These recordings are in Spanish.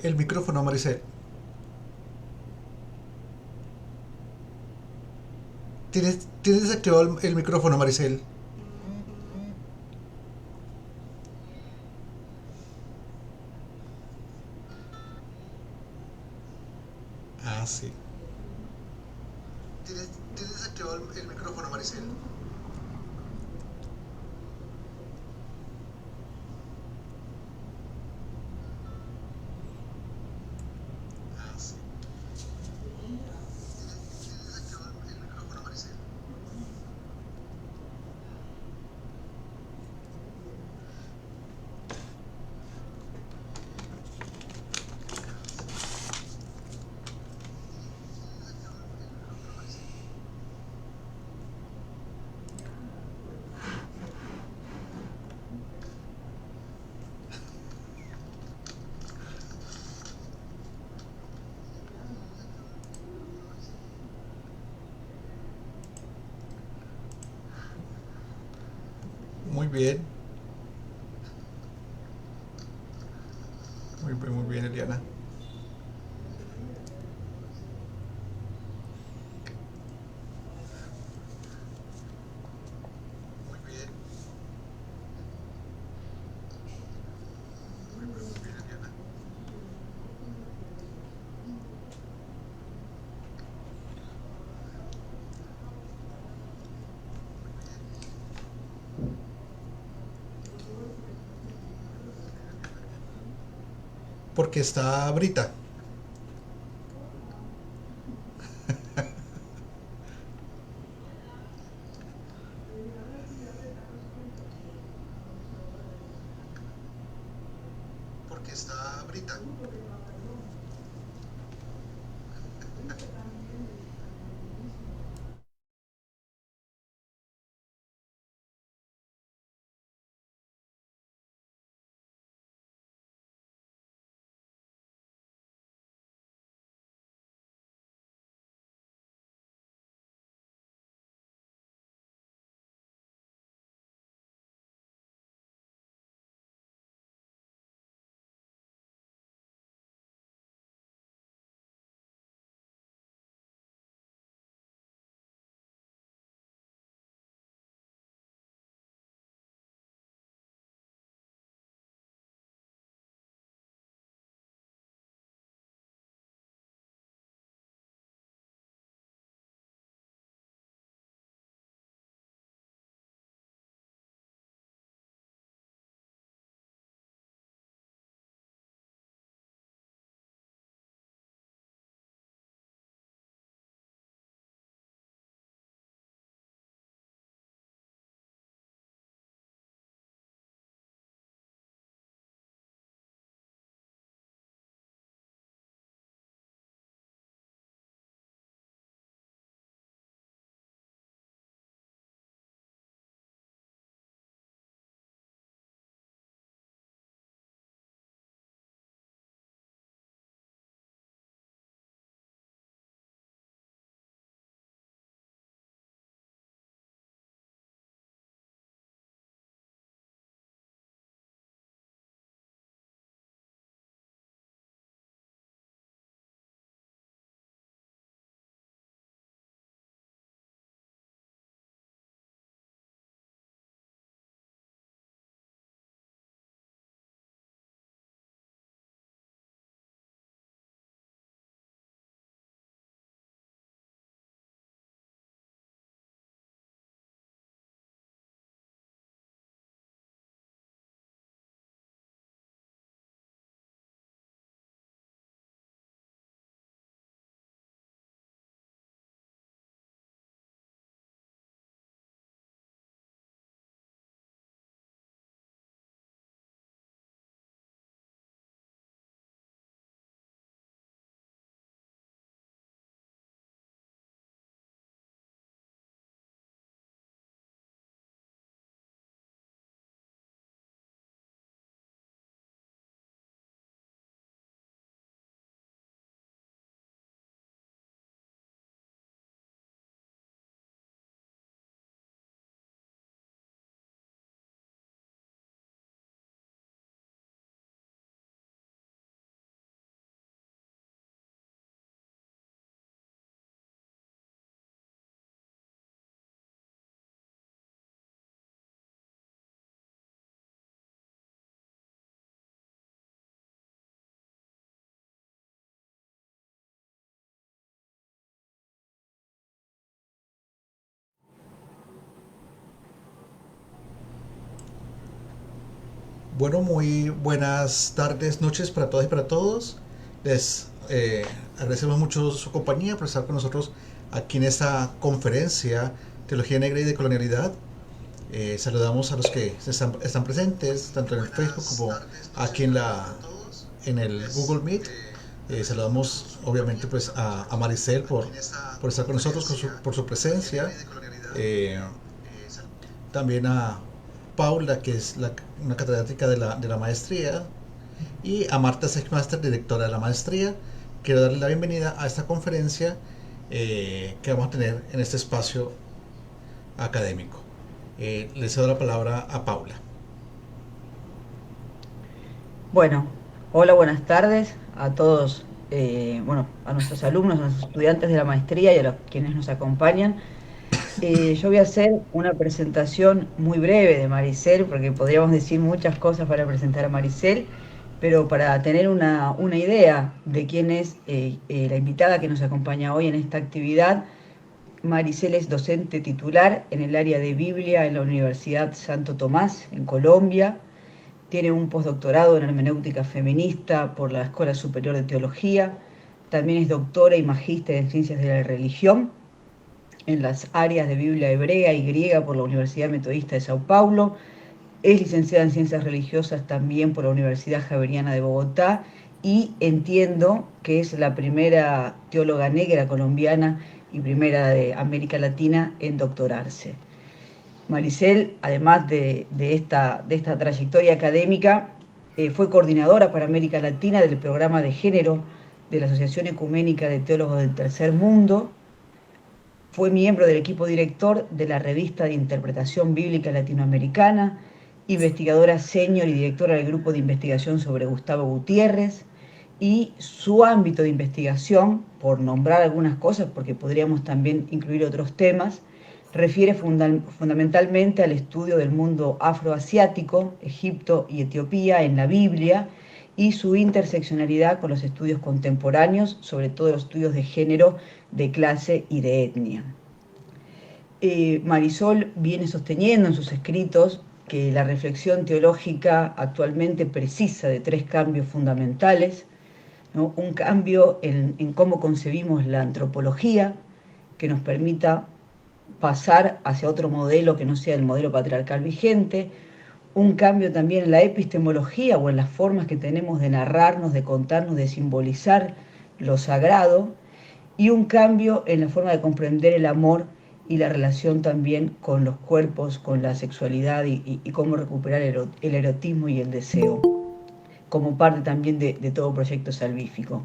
El micrófono, Maricel. ¿Tienes desactivado el micrófono, Maricel? Ah, sí. ¿Tienes desactivado el micrófono, Maricel? Ah, sí. ¿Tienes desactivado el micrófono, Maricel? Muy bien. Muy bien, Eliana. Muy bien. Muy bien, Eliana. Porque está Brita. Porque está Brita. Bueno, muy buenas tardes, noches para todas y para todos. Les agradecemos mucho su compañía por estar con nosotros aquí en esta conferencia Teología Negra y de Colonialidad. Saludamos a los que están presentes, tanto en el Facebook como aquí en el Google Meet. Saludamos obviamente pues a Maricel por estar con nosotros, por su presencia. Eh, También a Paula, que es una catedrática de la maestría, y a Marta Sechmaster, directora de la maestría. Quiero darle la bienvenida a esta conferencia que vamos a tener en este espacio académico. Le cedo la palabra a Paula. Bueno, hola, buenas tardes a todos, a nuestros alumnos, a nuestros estudiantes de la maestría y a los quienes nos acompañan. Yo voy a hacer una presentación muy breve de Maricel, porque podríamos decir muchas cosas para presentar a Maricel, pero para tener una idea de quién es la invitada que nos acompaña hoy en esta actividad. Maricel es docente titular en el área de Biblia en la Universidad Santo Tomás, en Colombia. Tiene un postdoctorado en hermenéutica feminista por la Escuela Superior de Teología. También es doctora y magíster en ciencias de la religión en las áreas de Biblia hebrea y griega por la Universidad Metodista de Sao Paulo. Es licenciada en ciencias religiosas también por la Universidad Javeriana de Bogotá y entiendo que es la primera teóloga negra colombiana y primera de América Latina en doctorarse. Maricel, además de esta trayectoria académica, fue coordinadora para América Latina del programa de género de la Asociación Ecuménica de Teólogos del Tercer Mundo. Fue miembro del equipo director de la Revista de Interpretación Bíblica Latinoamericana, investigadora senior y directora del grupo de investigación sobre Gustavo Gutiérrez. Y su ámbito de investigación, por nombrar algunas cosas, porque podríamos también incluir otros temas, refiere fundamentalmente al estudio del mundo afroasiático, Egipto y Etiopía en la Biblia, y su interseccionalidad con los estudios contemporáneos, sobre todo los estudios de género, de clase y de etnia. Marisol viene sosteniendo en sus escritos que la reflexión teológica actualmente precisa de tres cambios fundamentales, ¿no? Un cambio en cómo concebimos la antropología, que nos permita pasar hacia otro modelo que no sea el modelo patriarcal vigente, un cambio también en la epistemología o en las formas que tenemos de narrarnos, de contarnos, de simbolizar lo sagrado, y un cambio en la forma de comprender el amor y la relación también con los cuerpos, con la sexualidad y cómo recuperar el erotismo y el deseo, como parte también de todo proyecto salvífico.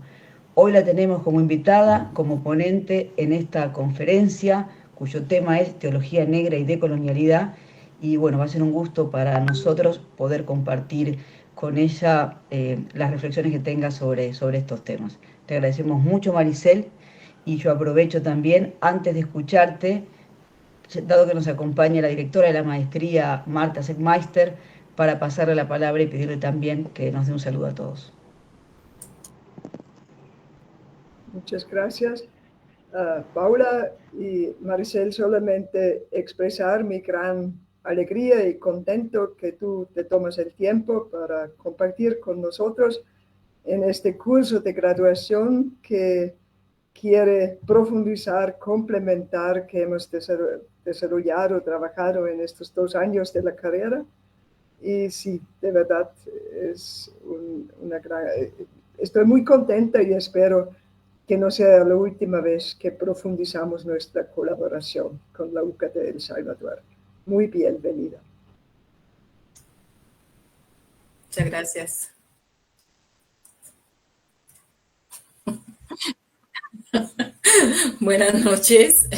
Hoy la tenemos como invitada, como ponente en esta conferencia, cuyo tema es Teología Negra y Decolonialidad. Y bueno, va a ser un gusto para nosotros poder compartir con ella las reflexiones que tenga sobre estos temas. Te agradecemos mucho, Maricel, y yo aprovecho también, antes de escucharte, dado que nos acompaña la directora de la maestría, Marta Seckmeister, para pasarle la palabra y pedirle también que nos dé un saludo a todos. Muchas gracias. Paula y Maricel, solamente expresar mi gran alegría y contento que tú te tomas el tiempo para compartir con nosotros en este curso de graduación que quiere profundizar, complementar, que hemos desarrollado, trabajado en estos 2 años de la carrera. Y sí, de verdad, es una gran... Estoy muy contenta y espero que no sea la última vez que profundizamos nuestra colaboración con la UCAT de El Salvador. Muy bienvenida. Muchas gracias. Buenas noches.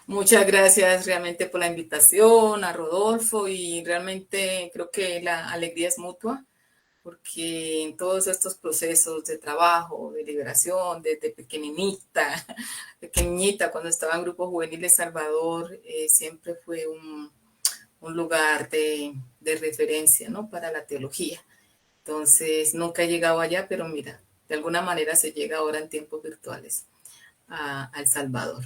Muchas gracias realmente por la invitación a Rodolfo, y realmente creo que la alegría es mutua, porque en todos estos procesos de trabajo, de liberación, desde pequeñita, cuando estaba en Grupo Juvenil de Salvador, siempre fue un lugar de referencia, ¿no?, para la teología. Entonces, nunca he llegado allá, pero mira, de alguna manera se llega ahora en tiempos virtuales a El Salvador.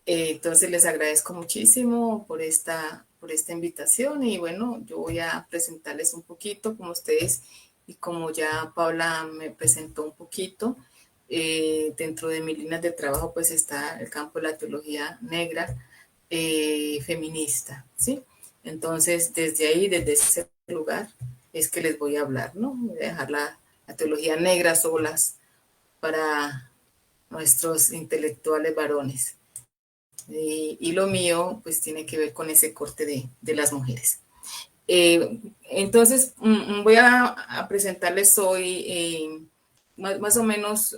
Entonces, les agradezco muchísimo por esta por esta invitación. Y bueno, yo voy a presentarles un poquito como ustedes y como ya Paula me presentó un poquito. Dentro de mis líneas de trabajo pues está el campo de la teología negra feminista, ¿sí? Entonces, desde ahí, desde ese lugar, es que les voy a hablar, ¿no? Voy a dejar la teología negra solas para nuestros intelectuales varones. Y lo mío, pues, tiene que ver con ese corte de las mujeres. Entonces, voy a presentarles hoy más o menos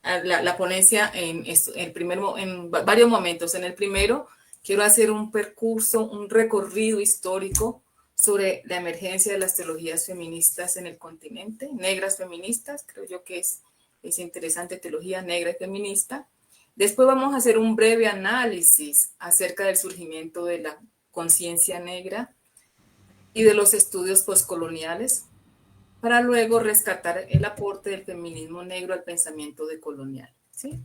la ponencia en varios momentos. En el primero, quiero hacer un percurso, un recorrido histórico sobre la emergencia de las teologías feministas en el continente, negras feministas, creo yo que es interesante, teología negra y feminista. Después vamos a hacer un breve análisis acerca del surgimiento de la conciencia negra y de los estudios postcoloniales, para luego rescatar el aporte del feminismo negro al pensamiento decolonial, ¿sí?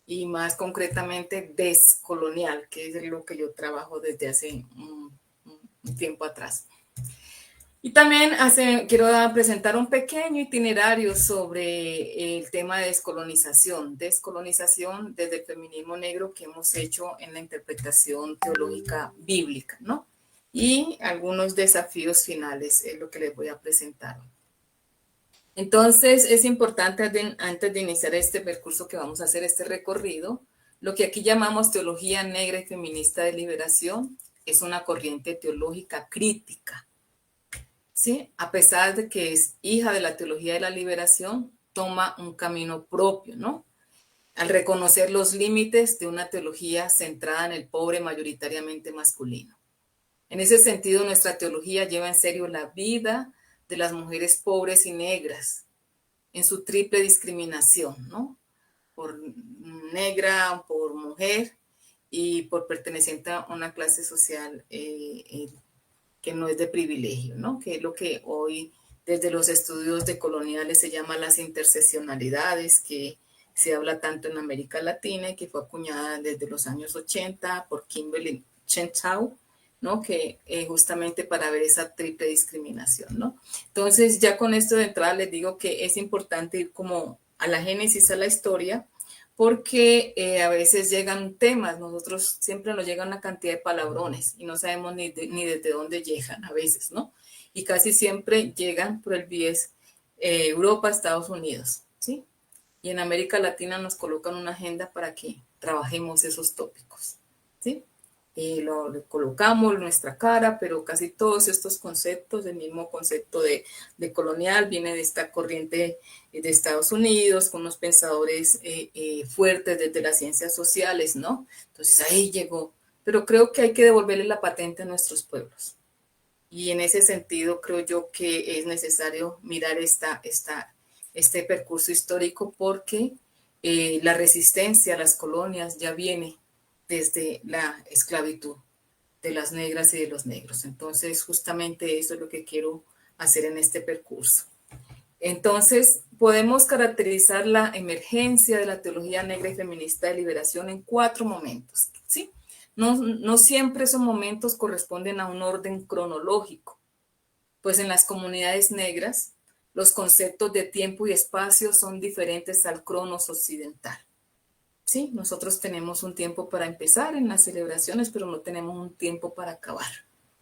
Y más concretamente descolonial, que es lo que yo trabajo desde hace un tiempo atrás. Y también quiero presentar un pequeño itinerario sobre el tema de descolonización desde el feminismo negro que hemos hecho en la interpretación teológica bíblica, ¿no? Y algunos desafíos finales es lo que les voy a presentar. Entonces, es importante antes de iniciar este percurso que vamos a hacer, este recorrido, lo que aquí llamamos teología negra y feminista de liberación es una corriente teológica crítica, ¿sí? A pesar de que es hija de la teología de la liberación, toma un camino propio, ¿no? Al reconocer los límites de una teología centrada en el pobre mayoritariamente masculino. En ese sentido, nuestra teología lleva en serio la vida de las mujeres pobres y negras en su triple discriminación, ¿no? Por negra, por mujer y por perteneciente a una clase social que no es de privilegio, ¿no? Que es lo que hoy desde los estudios decoloniales se llama las interseccionalidades, que se habla tanto en América Latina y que fue acuñada desde los años 80 por Kimberly Crenshaw, ¿no? Que justamente para ver esa triple discriminación, ¿no? Entonces, ya con esto de entrada les digo que es importante ir como a la génesis, a la historia, porque a veces llegan temas, nosotros siempre nos llega una cantidad de palabrones y no sabemos ni desde dónde llegan a veces, ¿no? Y casi siempre llegan por el bies Europa, Estados Unidos, ¿sí? Y en América Latina nos colocan una agenda para que trabajemos esos tópicos, ¿sí? Le colocamos en nuestra cara, pero casi todos estos conceptos, el mismo concepto de colonial, viene de esta corriente de Estados Unidos, con unos pensadores fuertes desde las ciencias sociales, ¿no? Entonces ahí llegó. Pero creo que hay que devolverle la patente a nuestros pueblos. Y en ese sentido creo yo que es necesario mirar este percurso histórico porque la resistencia a las colonias ya viene desde la esclavitud de las negras y de los negros. Entonces, justamente eso es lo que quiero hacer en este percurso. Entonces, podemos caracterizar la emergencia de la teología negra y feminista de liberación en 4 momentos, ¿sí? No siempre esos momentos corresponden a un orden cronológico, pues en las comunidades negras los conceptos de tiempo y espacio son diferentes al cronos occidental. Sí, nosotros tenemos un tiempo para empezar en las celebraciones, pero no tenemos un tiempo para acabar,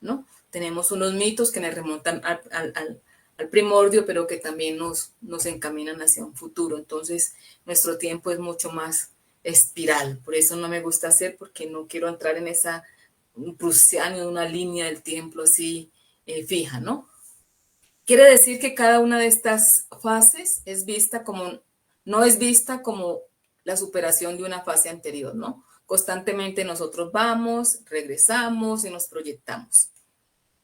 ¿no? Tenemos unos mitos que nos remontan al primordio, pero que también nos encaminan hacia un futuro. Entonces, nuestro tiempo es mucho más espiral. Por eso no me gusta hacer, porque no quiero entrar en esa prusiana de una línea del tiempo así fija, ¿no? Quiere decir que cada una de estas fases no es vista como la superación de una fase anterior, ¿no? Constantemente nosotros vamos, regresamos y nos proyectamos.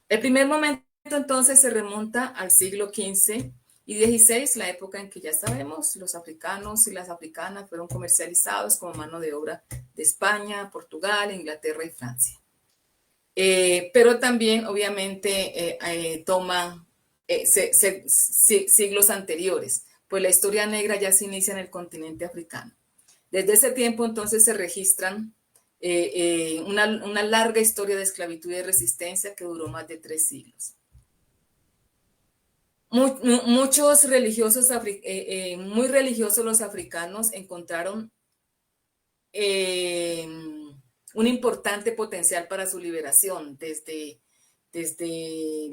El primer momento entonces se remonta al siglo XV y XVI, la época en que ya sabemos, los africanos y las africanas fueron comercializados como mano de obra de España, Portugal, Inglaterra y Francia. Pero también, obviamente, toma siglos anteriores, pues la historia negra ya se inicia en el continente africano. Desde ese tiempo entonces se registran una larga historia de esclavitud y de resistencia que duró más de 3 siglos. Muchos religiosos, muy religiosos los africanos encontraron un importante potencial para su liberación desde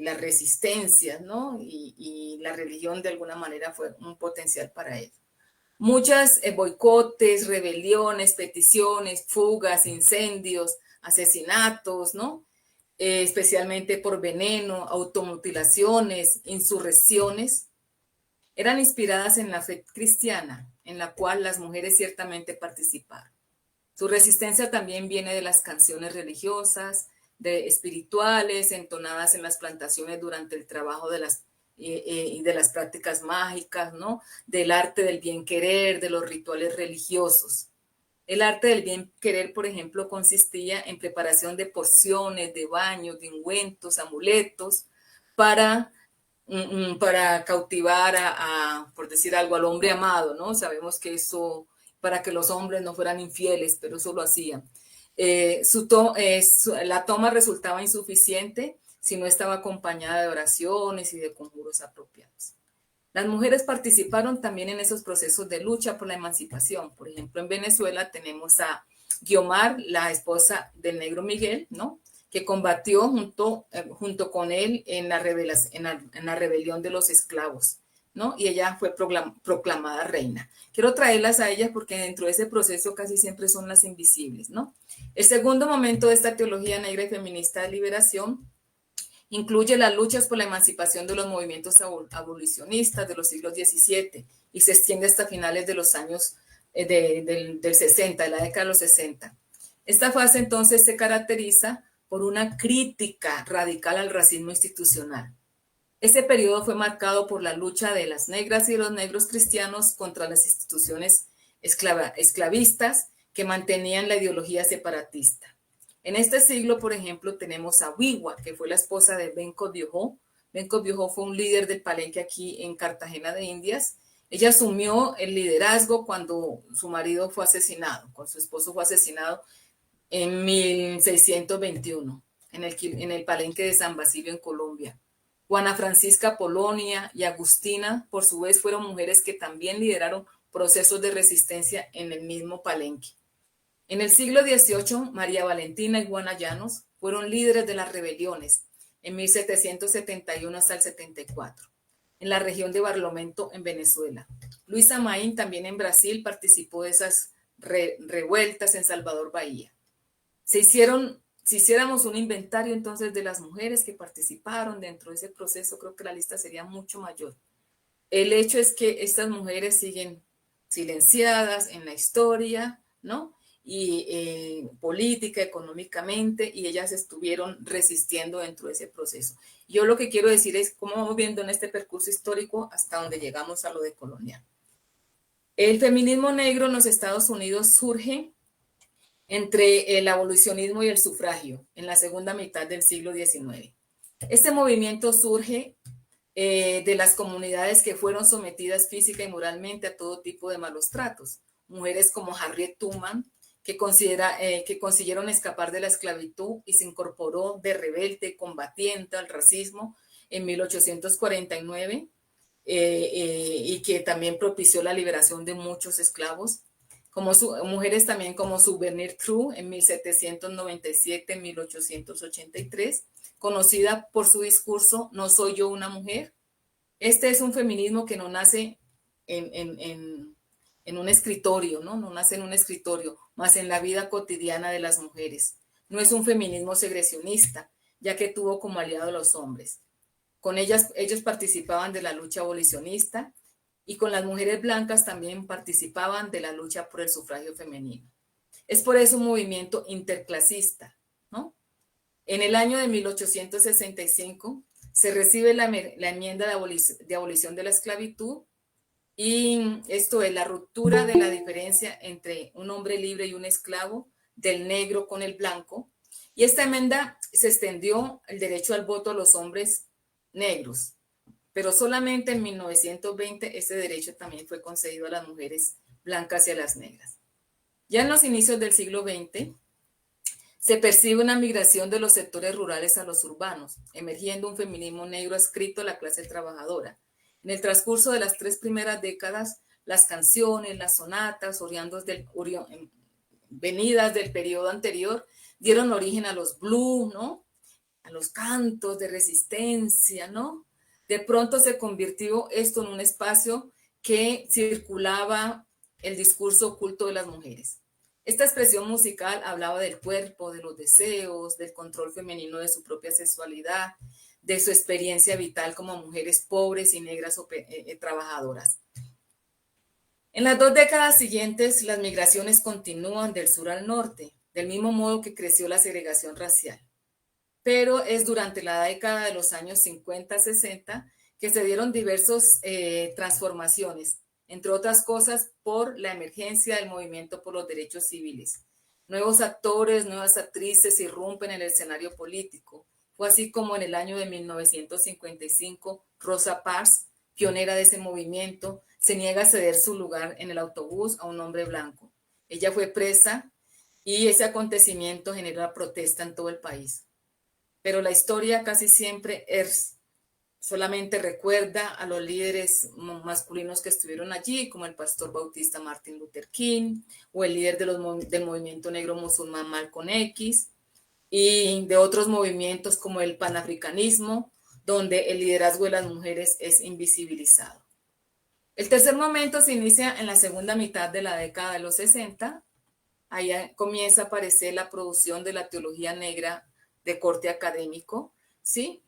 la resistencia, ¿no? Y la religión de alguna manera fue un potencial para ello. Muchas boicotes, rebeliones, peticiones, fugas, incendios, asesinatos, ¿no? Especialmente por veneno, automutilaciones, insurrecciones, eran inspiradas en la fe cristiana, en la cual las mujeres ciertamente participaron. Su resistencia también viene de las canciones religiosas, de espirituales, entonadas en las plantaciones durante el trabajo de las prácticas mágicas, ¿no? Del arte del bien querer, de los rituales religiosos. El arte del bien querer, por ejemplo, consistía en preparación de porciones, de baños, de ungüentos, amuletos, para cautivar por decir algo, al hombre amado, ¿no? Sabemos que eso, para que los hombres no fueran infieles, pero eso lo hacían. La toma resultaba insuficiente si no estaba acompañada de oraciones y de conjuros apropiados. Las mujeres participaron también en esos procesos de lucha por la emancipación. Por ejemplo, en Venezuela tenemos a Guiomar, la esposa del negro Miguel, ¿no? Que combatió junto con él en la rebelión de los esclavos, ¿no? Y ella fue proclamada reina. Quiero traerlas a ellas porque dentro de ese proceso casi siempre son las invisibles, ¿no? El segundo momento de esta teología negra y feminista de liberación incluye las luchas por la emancipación de los movimientos abolicionistas de los siglos XVII y se extiende hasta finales de los años del 60, de la década de los 60. Esta fase entonces se caracteriza por una crítica radical al racismo institucional. Ese periodo fue marcado por la lucha de las negras y los negros cristianos contra las instituciones esclavistas que mantenían la ideología separatista. En este siglo, por ejemplo, tenemos a Wiwa, que fue la esposa de Benko Dioho. Benko Dioho fue un líder del Palenque aquí en Cartagena de Indias. Ella asumió el liderazgo cuando su marido fue asesinado, cuando su esposo fue asesinado en 1621, en el Palenque de San Basilio, en Colombia. Juana Francisca Polonia y Agustina, por su vez, fueron mujeres que también lideraron procesos de resistencia en el mismo Palenque. En el siglo XVIII, María Valentina y Juana Llanos fueron líderes de las rebeliones en 1771 hasta el 74, en la región de Barlovento, en Venezuela. Luisa Maín, también en Brasil, participó de esas revueltas en Salvador Bahía. Si hiciéramos un inventario entonces de las mujeres que participaron dentro de ese proceso, creo que la lista sería mucho mayor. El hecho es que estas mujeres siguen silenciadas en la historia, ¿no? Y política, económicamente, y ellas estuvieron resistiendo dentro de ese proceso. Yo lo que quiero decir es cómo vamos viendo en este percurso histórico hasta donde llegamos a lo decolonial. El feminismo negro en los Estados Unidos surge entre el abolicionismo y el sufragio en la segunda mitad del siglo XIX. Este movimiento surge de las comunidades que fueron sometidas física y moralmente a todo tipo de malos tratos. Mujeres como Harriet Tubman, que consiguieron escapar de la esclavitud y se incorporó de rebelde, combatiente al racismo en 1849 y que también propició la liberación de muchos esclavos. Mujeres también como Souvenir True en 1797-1883, conocida por su discurso "No soy yo una mujer". Este es un feminismo que no nace en un escritorio, ¿no? No nace en un escritorio, más en la vida cotidiana de las mujeres. No es un feminismo segregacionista, ya que tuvo como aliado a los hombres. Con ellos participaban de la lucha abolicionista y con las mujeres blancas también participaban de la lucha por el sufragio femenino. Es por eso un movimiento interclasista, ¿no? En el año de 1865 se recibe la enmienda de abolición de la esclavitud, y esto es la ruptura de la diferencia entre un hombre libre y un esclavo, del negro con el blanco. Y esta enmienda se extendió el derecho al voto a los hombres negros, pero solamente en 1920 ese derecho también fue concedido a las mujeres blancas y a las negras. Ya en los inicios del siglo XX, se percibe una migración de los sectores rurales a los urbanos, emergiendo un feminismo negro adscrito a la clase trabajadora. En el transcurso de las 3 primeras décadas, las canciones, las sonatas, venidas del periodo anterior, dieron origen a los blues, ¿no? A los cantos de resistencia, ¿no? De pronto se convirtió esto en un espacio que circulaba el discurso oculto de las mujeres. Esta expresión musical hablaba del cuerpo, de los deseos, del control femenino de su propia sexualidad, de su experiencia vital como mujeres pobres y negras trabajadoras. En las 2 décadas siguientes, las migraciones continúan del sur al norte, del mismo modo que creció la segregación racial. Pero es durante la década de los años 50-60 que se dieron diversas transformaciones, entre otras cosas por la emergencia del movimiento por los derechos civiles. Nuevos actores, nuevas actrices irrumpen en el escenario político. Fue así como en el año de 1955, Rosa Parks, pionera de ese movimiento, se niega a ceder su lugar en el autobús a un hombre blanco. Ella fue presa y ese acontecimiento generó protesta en todo el país. Pero la historia casi siempre solamente recuerda a los líderes masculinos que estuvieron allí, como el pastor bautista Martin Luther King, o el líder del movimiento negro musulmán Malcolm X, y de otros movimientos como el panafricanismo, donde el liderazgo de las mujeres es invisibilizado. El tercer momento se inicia en la segunda mitad de la década de los 60. Ahí comienza a aparecer la producción de la teología negra de corte académico, ¿sí?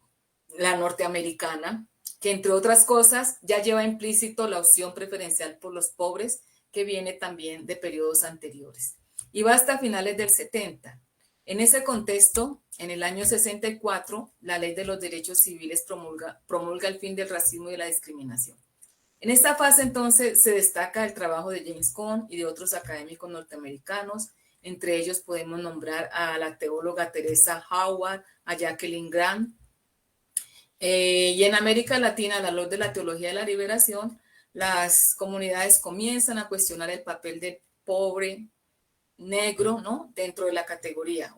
La norteamericana, que entre otras cosas ya lleva implícito la opción preferencial por los pobres, que viene también de periodos anteriores. Y va hasta finales del 70. En ese contexto, en el año 64, la Ley de los Derechos Civiles promulga el fin del racismo y de la discriminación. En esta fase, entonces, se destaca el trabajo de James Cone y de otros académicos norteamericanos. Entre ellos podemos nombrar a la teóloga Teresa Howard, a Jacqueline Grant. Y en América Latina, a la luz de la teología de la liberación, las comunidades comienzan a cuestionar el papel del pobre negro, ¿no? Dentro de la categoría,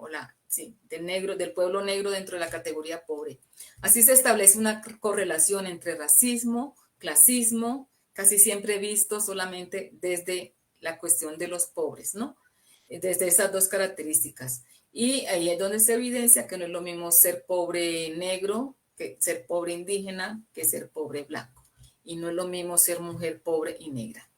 del pueblo negro dentro de la categoría pobre. Así se establece una correlación entre racismo, clasismo, casi siempre visto solamente desde la cuestión de los pobres, ¿no? Desde esas 2 características. Y ahí es donde se evidencia que no es lo mismo ser pobre negro, que ser pobre indígena, que ser pobre blanco. Y no es lo mismo ser mujer pobre y negra.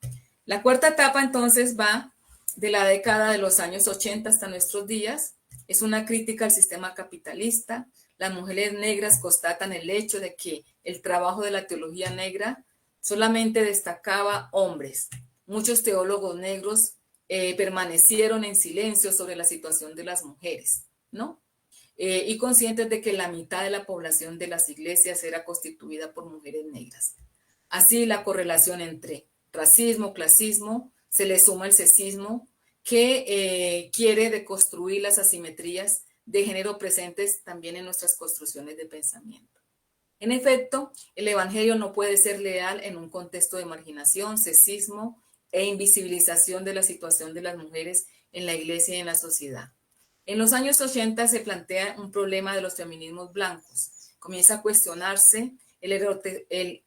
La cuarta etapa entonces va de la década de los años 80 hasta nuestros días. Es una crítica al sistema capitalista. Las mujeres negras constatan el hecho de que el trabajo de la teología negra solamente destacaba hombres. Muchos teólogos negros permanecieron en silencio sobre la situación de las mujeres, ¿no? Y conscientes de que la mitad de la población de las iglesias era constituida por mujeres negras. Así, la correlación entre racismo, clasismo, se le suma el sexismo, que quiere deconstruir las asimetrías de género presentes también en nuestras construcciones de pensamiento. En efecto, el evangelio no puede ser leal en un contexto de marginación, sexismo e invisibilización de la situación de las mujeres en la iglesia y en la sociedad. En los años 80 se plantea un problema de los feminismos blancos. Comienza a cuestionarse el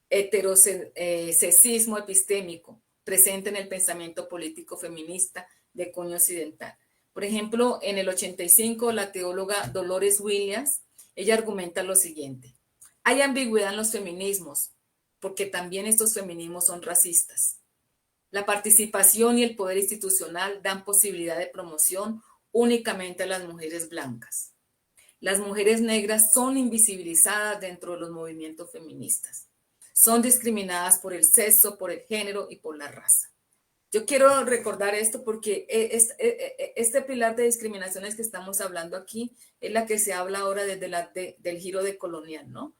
heterosexismo epistémico presente en el pensamiento político feminista de cuño occidental. Por ejemplo, en el 85, la teóloga Dolores Williams, ella argumenta lo siguiente: hay ambigüedad en los feminismos, porque también estos feminismos son racistas. La participación y el poder institucional dan posibilidad de promoción únicamente a las mujeres blancas. Las mujeres negras son invisibilizadas dentro de los movimientos feministas. Son discriminadas por el sexo, por el género y por la raza. Yo quiero recordar esto porque este pilar de discriminaciones que estamos hablando aquí es la que se habla ahora desde del giro decolonial, ¿no?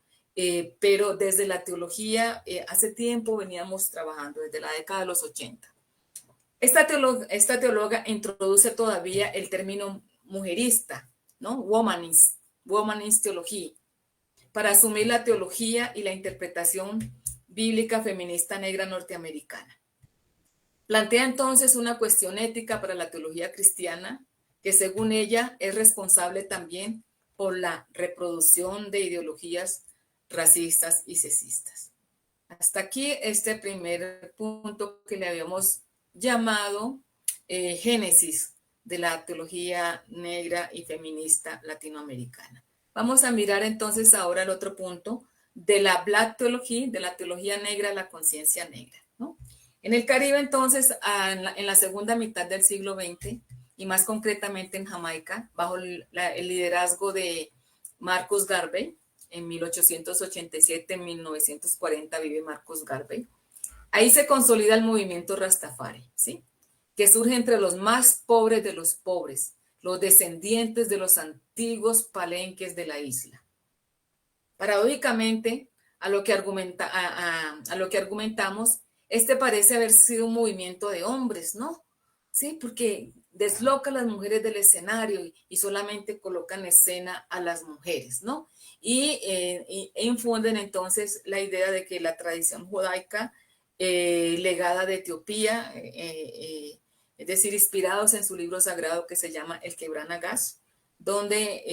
Pero desde la teología, hace tiempo veníamos trabajando, desde la década de los 80. Esta teóloga introduce todavía el término mujerista, ¿no? Womanist teología, para asumir la teología y la interpretación bíblica feminista negra norteamericana. Plantea entonces una cuestión ética para la teología cristiana que según ella es responsable también por la reproducción de ideologías racistas y sexistas. Hasta aquí este primer punto que le habíamos llamado génesis de la teología negra y feminista latinoamericana. Vamos a mirar entonces ahora el otro punto de la Black Theology, de la teología negra, la conciencia negra, ¿no? En el Caribe entonces, en la segunda mitad del siglo XX, y más concretamente en Jamaica, bajo el liderazgo de Marcus Garvey, en 1887, en 1940 vive Marcus Garvey. Ahí se consolida el movimiento Rastafari, ¿sí? Que surge entre los más pobres de los pobres, los descendientes de los antiguos palenques de la isla. Paradójicamente, a lo que argumentamos, este parece haber sido un movimiento de hombres, ¿no? Sí, porque desloca a las mujeres del escenario y solamente coloca en escena a las mujeres, ¿no? E infunden entonces la idea de que la tradición judaica legada de Etiopía, es decir, inspirados en su libro sagrado que se llama El Quebran Nagash, donde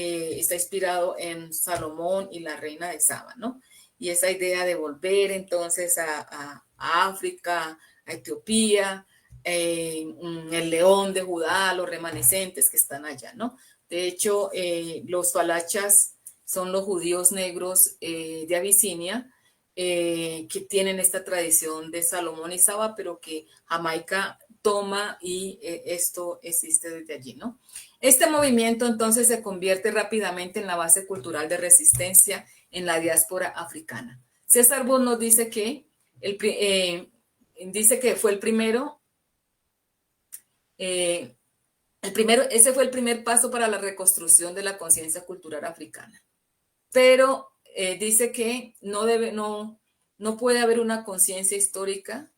está inspirado en Salomón y la reina de Saba, ¿no? Y esa idea de volver entonces a África, a Etiopía, el león de Judá, los remanescentes que están allá, ¿no? De hecho, los falachas son los judíos negros de Abisinia, que tienen esta tradición de Salomón y Saba, pero que Jamaica toma y esto existe desde allí, ¿no? Este movimiento entonces se convierte rápidamente en la base cultural de resistencia en la diáspora africana. César Bull nos dice que, fue ese fue el primer paso para la reconstrucción de la conciencia cultural africana. Pero dice que no puede haber una conciencia histórica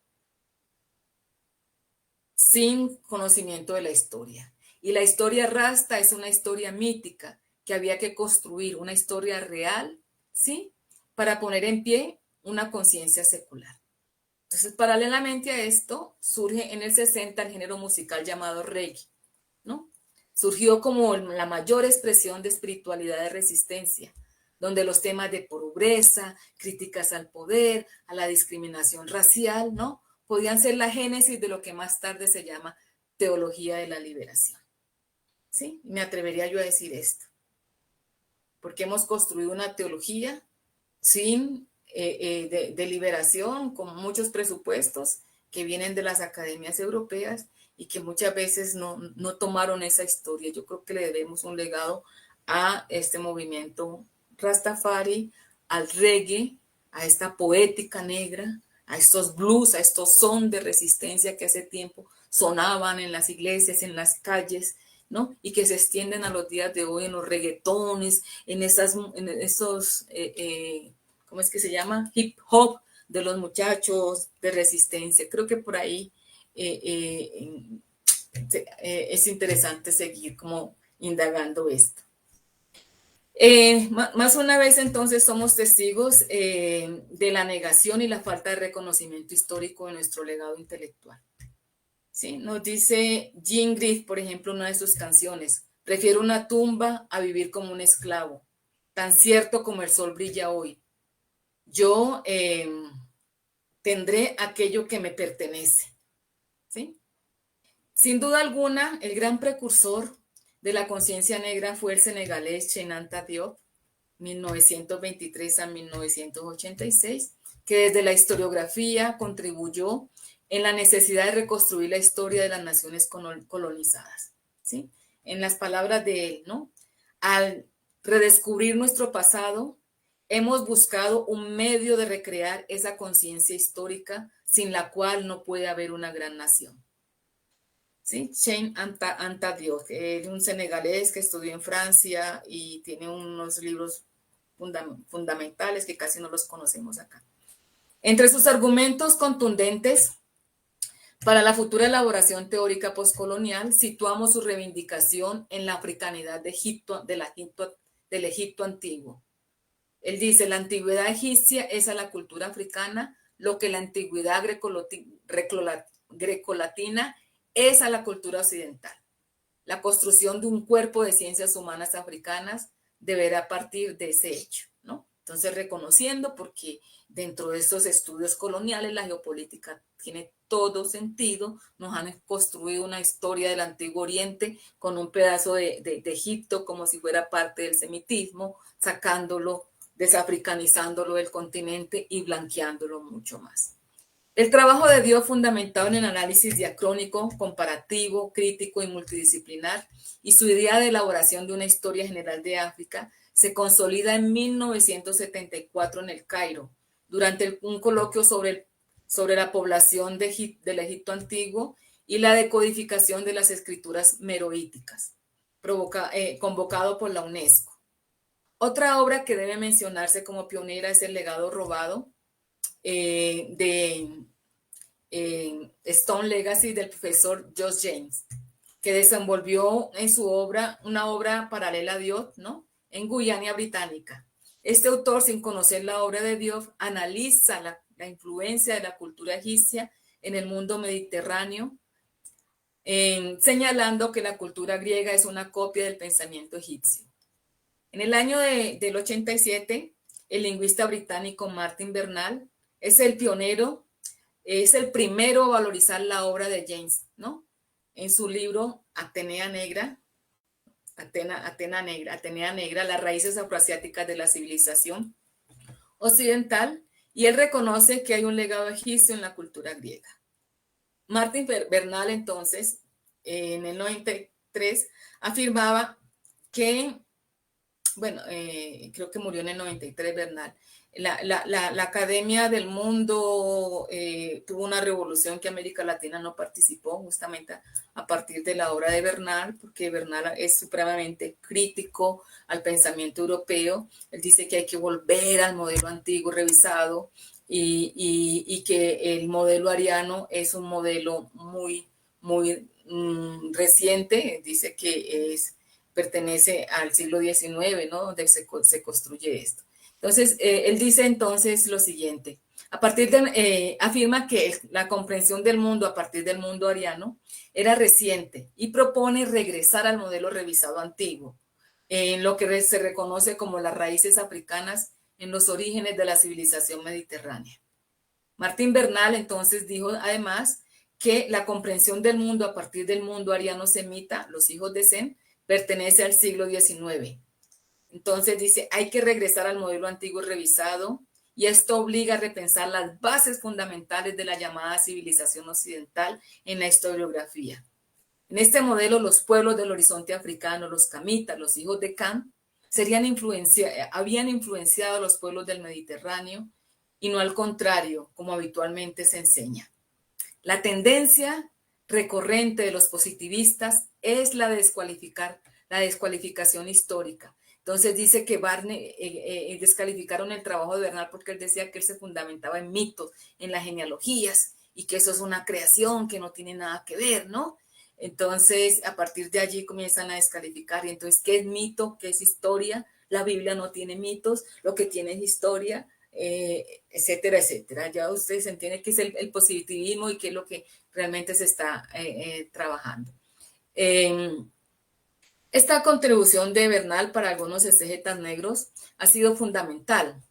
sin conocimiento de la historia. Y la historia rasta es una historia mítica que había que construir, una historia real, ¿sí? Para poner en pie una conciencia secular. Entonces, paralelamente a esto, surge en el 60 el género musical llamado reggae, ¿no? Surgió como la mayor expresión de espiritualidad de resistencia, donde los temas de pobreza, críticas al poder, a la discriminación racial, ¿no? Podían ser la génesis de lo que más tarde se llama teología de la liberación. ¿Sí? Me atrevería yo a decir esto. Porque hemos construido una teología sin de liberación, con muchos presupuestos que vienen de las academias europeas y que muchas veces no tomaron esa historia. Yo creo que le debemos un legado a este movimiento Rastafari, al reggae, a esta poética negra, a estos blues, a estos son de resistencia que hace tiempo sonaban en las iglesias, en las calles, ¿no? Y que se extienden a los días de hoy en los reggaetones, en esos, ¿cómo es que se llama? Hip hop de los muchachos de resistencia. Creo que por ahí es interesante seguir como indagando esto. Más una vez entonces somos testigos de la negación y la falta de reconocimiento histórico de nuestro legado intelectual. ¿Sí? Nos dice Jean Griff, por ejemplo, una de sus canciones: prefiero una tumba a vivir como un esclavo, tan cierto como el sol brilla hoy. Yo tendré aquello que me pertenece. ¿Sí? Sin duda alguna, el gran precursor de la conciencia negra fue el senegalés Cheikh Anta Diop, 1923 a 1986, que desde la historiografía contribuyó en la necesidad de reconstruir la historia de las naciones colonizadas, ¿sí? En las palabras de él, ¿no? Al redescubrir nuestro pasado, hemos buscado un medio de recrear esa conciencia histórica sin la cual no puede haber una gran nación. ¿Sí? Cheikh Anta Diop, un senegalés que estudió en Francia y tiene unos libros fundamentales que casi no los conocemos acá. Entre sus argumentos contundentes para la futura elaboración teórica postcolonial, situamos su reivindicación en la africanidad del Egipto antiguo. Él dice: la antigüedad egipcia es a la cultura africana lo que la antigüedad grecolatina es a la cultura occidental. La construcción de un cuerpo de ciencias humanas africanas deberá partir de ese hecho, ¿no? Entonces, reconociendo, porque dentro de estos estudios coloniales la geopolítica tiene todo sentido, nos han construido una historia del Antiguo Oriente con un pedazo de Egipto como si fuera parte del semitismo, sacándolo, desafricanizándolo del continente y blanqueándolo mucho más. El trabajo de Dios fundamentado en el análisis diacrónico, comparativo, crítico y multidisciplinar y su idea de elaboración de una historia general de África se consolida en 1974 en el Cairo, durante un coloquio sobre la población del Egipto antiguo y la decodificación de las escrituras meroíticas, convocado por la UNESCO. Otra obra que debe mencionarse como pionera es El legado robado, de Stone Legacy del profesor Josh James, que desenvolvió en su obra una obra paralela a Dios, ¿no? En Guyana Británica. Este autor, sin conocer la obra de Dios, analiza la influencia de la cultura egipcia en el mundo mediterráneo, señalando que la cultura griega es una copia del pensamiento egipcio. En el año del 87, el lingüista británico Martin Bernal es el pionero, es el primero a valorizar la obra de James, ¿no? En su libro Atenea Negra, las raíces afroasiáticas de la civilización occidental, y él reconoce que hay un legado egipcio en la cultura griega. Martin Bernal, entonces, en el 93, afirmaba que, bueno, creo que murió en el 93 Bernal, la Academia del Mundo tuvo una revolución que América Latina no participó, justamente a partir de la obra de Bernal, porque Bernal es supremamente crítico al pensamiento europeo. Él dice que hay que volver al modelo antiguo revisado y que el modelo ariano es un modelo muy reciente. Dice que pertenece al siglo XIX, ¿no? Donde se construye esto. Entonces, él dice entonces lo siguiente, afirma que la comprensión del mundo a partir del mundo ariano era reciente y propone regresar al modelo revisado antiguo, en lo que se reconoce como las raíces africanas en los orígenes de la civilización mediterránea. Martín Bernal entonces dijo además que la comprensión del mundo a partir del mundo ariano semita, los hijos de Sem, pertenece al siglo XIX. Entonces dice, hay que regresar al modelo antiguo revisado, y esto obliga a repensar las bases fundamentales de la llamada civilización occidental en la historiografía. En este modelo, los pueblos del horizonte africano, los camitas, los hijos de Cam, habían influenciado a los pueblos del Mediterráneo y no al contrario, como habitualmente se enseña. La tendencia recurrente de los positivistas es la descualificación histórica. Entonces dice que Barney descalificaron el trabajo de Bernal porque él decía que él se fundamentaba en mitos, en las genealogías, y que eso es una creación que no tiene nada que ver, ¿no? Entonces, a partir de allí comienzan a descalificar. Y entonces, ¿qué es mito? ¿Qué es historia? La Biblia no tiene mitos, lo que tiene es historia, etcétera, etcétera. Ya ustedes entienden qué es el positivismo y qué es lo que realmente se está trabajando. Esta contribución de Bernal para algunos exégetas negros ha sido fundamental,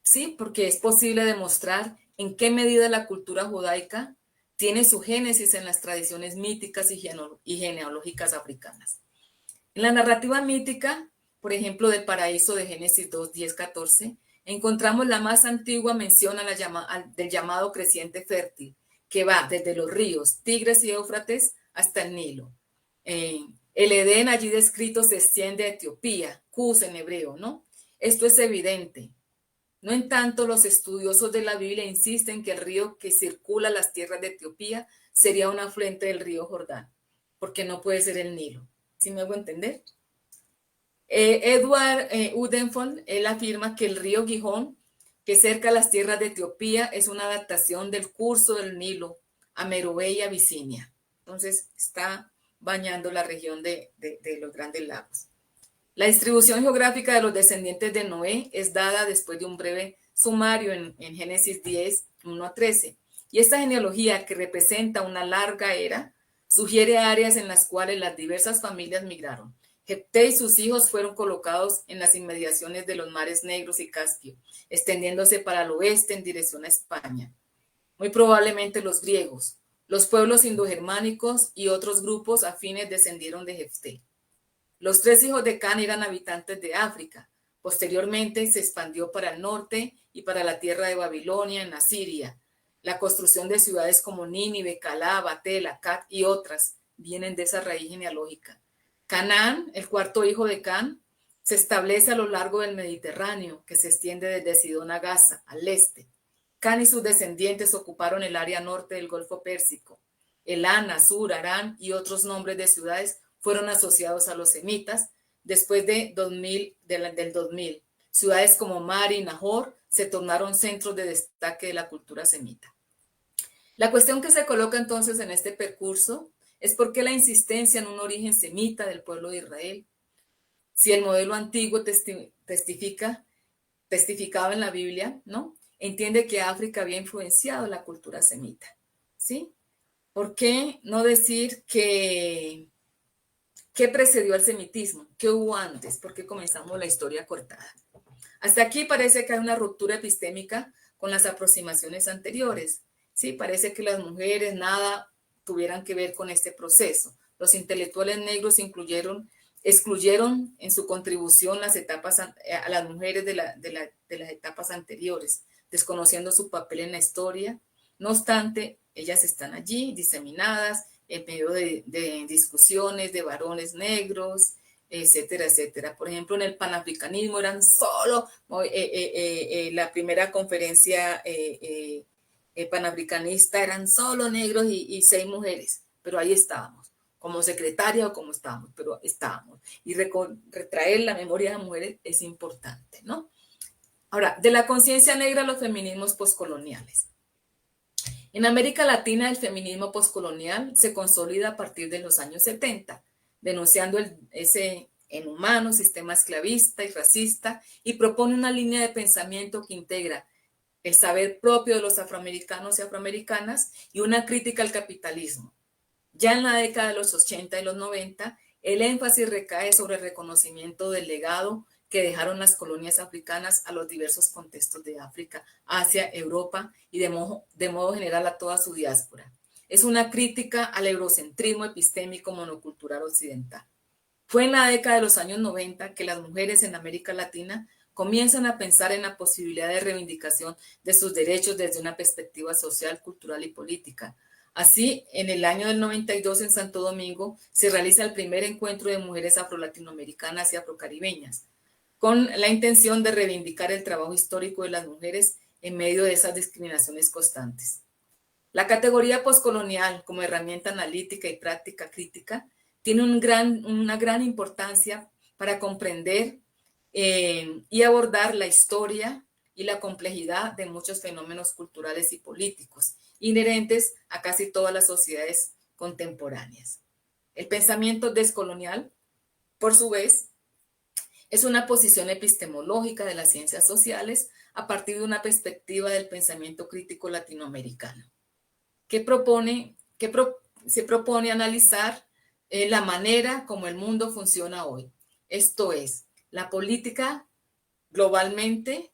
¿sí? Porque es posible demostrar en qué medida la cultura judaica tiene su génesis en las tradiciones míticas y genealógicas africanas. En la narrativa mítica, por ejemplo, del paraíso de Génesis 2, 10, 14, encontramos la más antigua mención del llamado creciente fértil, que va desde los ríos Tigres y Éufrates hasta el Nilo. El Edén allí descrito se extiende a Etiopía, Cus en hebreo, ¿no? Esto es evidente. No en tanto, los estudiosos de la Biblia insisten que el río que circula las tierras de Etiopía sería un afluente del río Jordán, porque no puede ser el Nilo. ¿Sí me hago entender? Edward Udenfeld, él afirma que el río Gijón, que cerca las tierras de Etiopía, es una adaptación del curso del Nilo a Meroé y Abisinia. Entonces, está bañando la región de los Grandes Lagos. La distribución geográfica de los descendientes de Noé es dada después de un breve sumario en Génesis 10, 1 a 13. Y esta genealogía, que representa una larga era, Sugiere áreas en las cuales las diversas familias migraron. Jefté y sus hijos fueron colocados en las inmediaciones de los mares Negros y Caspio, extendiéndose para el oeste en dirección a España. Muy probablemente los griegos, los pueblos indogermánicos y otros grupos afines descendieron de Jefté. Los 3 hijos de Can eran habitantes de África. Posteriormente se expandió para el norte y para la tierra de Babilonia en Asiria. La construcción de ciudades como Nínive, Calá, Batel, Acat y otras vienen de esa raíz genealógica. Canaán, el 4.º hijo de Can, se establece a lo largo del Mediterráneo, que se extiende desde Sidón a Gaza, al este. Can y sus descendientes ocuparon el área norte del Golfo Pérsico. Elán, Asur, Arán y otros nombres de ciudades fueron asociados a los semitas después del 2000. Ciudades como Mari y Nahor se tornaron centros de destaque de la cultura semita. La cuestión que se coloca entonces en este percurso es por qué la insistencia en un origen semita del pueblo de Israel. Si el modelo antiguo testificaba en la Biblia, ¿no? Entiende que África había influenciado la cultura semita, ¿sí? ¿Por qué no decir qué precedió al semitismo? ¿Qué hubo antes? ¿Por qué comenzamos la historia cortada? Hasta aquí parece que hay una ruptura epistémica con las aproximaciones anteriores. Sí, parece que las mujeres nada tuvieran que ver con este proceso. Los intelectuales negros excluyeron en su contribución a las mujeres de las etapas anteriores, desconociendo su papel en la historia. No obstante, ellas están allí, diseminadas, en medio de discusiones de varones negros, etcétera, etcétera. Por ejemplo, en el panafricanismo eran solo, la primera conferencia panafricanista eran solo negros y 6 mujeres, pero ahí estábamos, como secretaria o como estábamos, pero estábamos. Y retraer la memoria de las mujeres es importante, ¿no? Ahora, de la conciencia negra a los feminismos poscoloniales. En América Latina, el feminismo poscolonial se consolida a partir de los años 70, denunciando ese inhumano sistema esclavista y racista y propone una línea de pensamiento que integra el saber propio de los afroamericanos y afroamericanas y una crítica al capitalismo. Ya en la década de los 80 y los 90, el énfasis recae sobre el reconocimiento del legado que dejaron las colonias africanas a los diversos contextos de África, Asia, Europa y de modo general a toda su diáspora. Es una crítica al eurocentrismo epistémico monocultural occidental. Fue en la década de los años 90 que las mujeres en América Latina comienzan a pensar en la posibilidad de reivindicación de sus derechos desde una perspectiva social, cultural y política. Así, en el año del 92 en Santo Domingo se realiza el primer encuentro de mujeres afro-latinoamericanas y afrocaribeñas, con la intención de reivindicar el trabajo histórico de las mujeres en medio de esas discriminaciones constantes. La categoría poscolonial como herramienta analítica y práctica crítica tiene una gran importancia para comprender y abordar la historia y la complejidad de muchos fenómenos culturales y políticos inherentes a casi todas las sociedades contemporáneas. El pensamiento descolonial, por su vez, es una posición epistemológica de las ciencias sociales a partir de una perspectiva del pensamiento crítico latinoamericano, que se propone analizar la manera como el mundo funciona hoy. Esto es, la política globalmente,